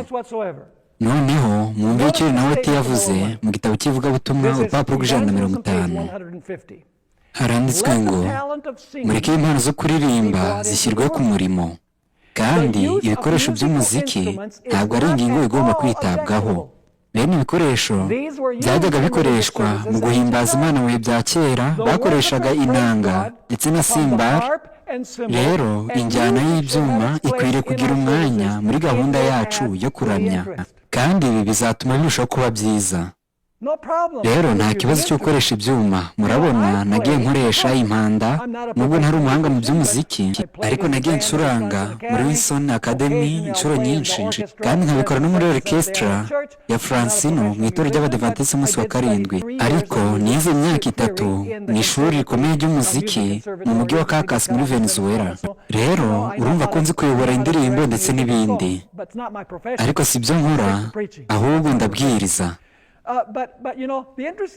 Noneho mwumve icyo White yavuze mu gitabo cy'ivugabutumwa urupapuro rw'150. Haranditswe ngo mureke impano zo kuririmba zishyirwe ku murimo, kandi ibikoresho by'umuziki ntabwo ari ingingo igomba kwitabwaho. Bene ibikoresho byajyaga bikoreshwa mu guhimbaza Imana mu bihe bya kera, bakoreshaga inanga ndetse na simbari. Rero injyana y'ibyuma ikwiriye kugira umwanya muri gahunda yacu yo kuramya, kandi ibi bizatuma birushaho kuba byiza. Rero nta kibazo cyo gukoresha ibyuma. Murabona, nagiye nkoresha impanda, nubwo ntari umuhanga mu by'umuziki, ariko nagiye ncuranga muri Wilson Academy inshuro nyinshi, kandi nkabikora no muri orchestra ya Francino mu itorero ry'Abadiventiste umunsi wa karindwi. Ariko nize imyaka 3 mu ishuri rikomeye ry'umuziki mu mujyi wa Caracas muri Venezuela. Rero urumva ko nzi kuyobora indirimbo ndetse n'ibindi, ariko si byo nkora, ahubwo ndabwiriza.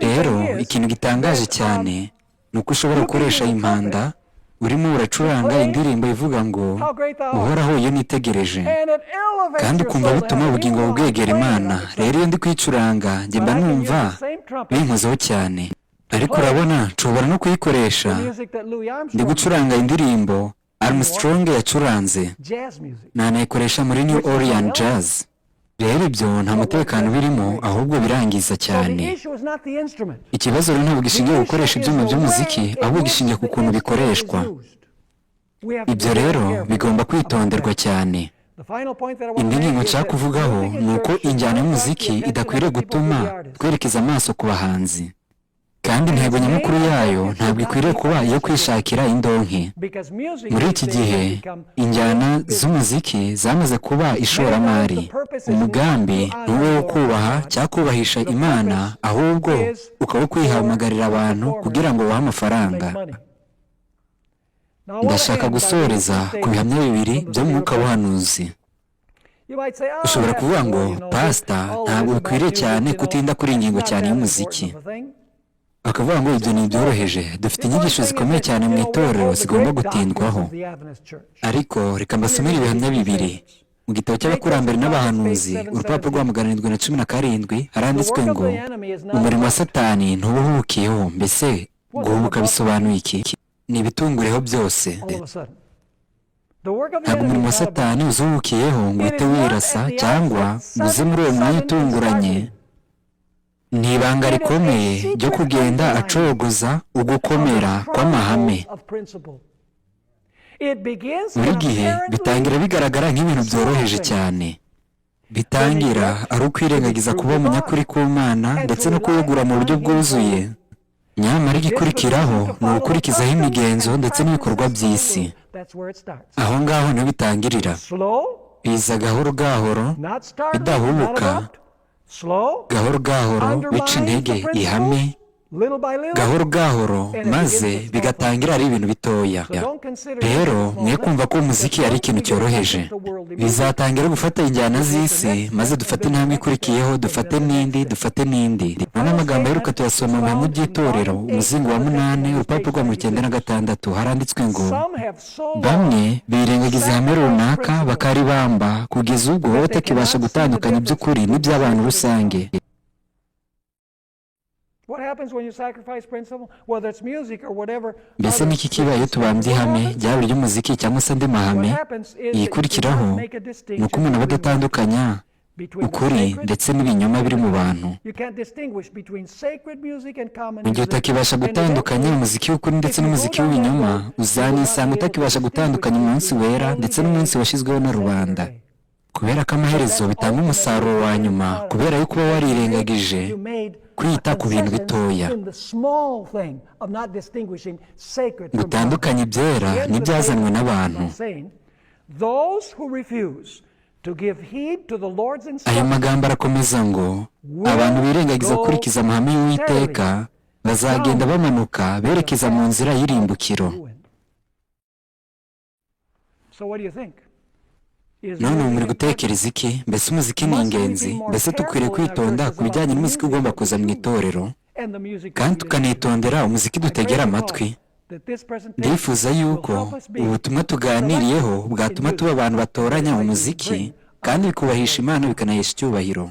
Rero ikintu gitangaje cyane ni uko ushobora gukoresha impanda urimo uracuranga indirimbo ivuga ngo uhoraho iyo nitegereje, kandi ukumva bituma ubugingo bwegera Imana. Rero iyo ndi kuyicuranga njye mba numva binkozeho cyane. Ariko urabona, nshobora no kuyikoresha ndi gucuranga indirimbo Armstrong yacuranze, nanayikoresha muri New Orleans Jazz. Rero ibyo nta mutekano birimo, ahubwo birangiza cyane. Ikibazo rero ntabwo gishingiye gukoresha ibyuma by'umuziki, ahubwo gishingiye ku kuntu bikoreshwa. Ibyo rero bigomba kwitonderwa cyane. Indi ngingo nshaka kuvugaho ni uko injyana y'umuziki idakwiriye gutuma twerekeza amaso ku bahanzi, kandi intego nyamukuru yayo ntabwo ikwiriye kuba iyo kwishakira indonke. Muri iki gihe injyana z'umuziki zamaze kuba ishoramari. Umugambi ni uwo wo kubaha cyangwa kubahisha Imana, ahubwo ukaba kwihamagarira abantu kugira ngo bahe amafaranga. Ndashaka gusoreza ku bihamya bibiri byo mu mwuka w'ubuhanuzi. Ushobora kuvuga ngo pasita, ntabwo bikwiriye cyane kutinda kuri ingingo cyane y'umuziki. Bakavuga ngo ibyo ni ibyoroheje, dufite inyigisho zikomeye cyane mu itorero zigomba gutindwaho. Ariko reka mbasomere ibihamya bibiri mu gitabo cy'abakurambere n'abahanuzi urupapuro rwa 717. Haranditswe ngo umurimo wa Satani ntubuhukiyeho. Mbese guhubuka bisobanuye iki? Ni ibitungureho byose. Ntabwo umurimo wa Satani uzuhukiyeho ngo uhite wirasa cyangwa ngo uze muri uwo mwanya utunguranye. Ni ibanga rikomeye ryo kugenda acogoza ugukomera kw'amahame. buri gihe bitangira bigaragara nk'ibintu byoroheje cyane, bitangira ari ukwirengagiza kuba umunyakuri k'Imana ndetse no kuyegura mu buryo bwuzuye. Nyamara igikurikiraho ni ugukurikizaho imigenzo ndetse n'ibikorwa by'isi. Aho ngaho niho bitangirira, biza gahoro gahoro, bidahubuka, gahoro gahoro, bica intege ihame, gahoro gahoro, maze bigatangira ari ibintu bitoya. Rero mwe kumva ko umuziki ari ikintu cyoroheje. Bizatangira gufata injyana z'isi, maze dufate intambwe ikurikiyeho, dufate n'indi, dufate n'indi. None amagambo aheruka tuyasoma mu ihame ry'itorero, umuzingo wa 8, urupapuro rwa 96, haranditswe ngo bamwe birengagiza ihame runaka bakaribamba kugeza ubwo wowe utakibasha gutandukanya iby'ukuri n'iby'abantu rusange. Mbese niki kiba iyo tubambye ihame, ryaba iry'umuziki cyangwa se andi mahame? Iyikurikiraho ni uko umuntu aba adatandukanya ukuri ndetse n'ibinyoma biri mu bantu. Mu gihe utakibasha gutandukanya umuziki w'ukuri ndetse n'umuziki w'ibinyoma, uzanisanga utakibasha gutandukanya umunsi wera ndetse n'umunsi washyizweho na rubanda, kubera ko amaherezo bitanga umusaruro wa nyuma, kubera yuko uba warirengagije kwita ku bintu bitoya. Gutandukanya ibyera n'ibyazanwe n'abantu. Aya magambo arakomeza ngo abantu birengagiza gukurikiza amahame y'Uwiteka bazagenda bamanuka berekeza mu nzira y'irimbukiro. None muri gutekereza iki? Mbese umuziki ni ingenzi? Mbese tukwiriye kwitonda ku bijyanye n'umuziki ugomba kuza mu itorero, kandi tukanitondera umuziki dutegera amatwi? Ndifuza yuko ubutumwa tuganiriyeho bwatuma tuba abantu batoranya umuziki kandi bikubahisha Imana bikanahesha icyubahiro.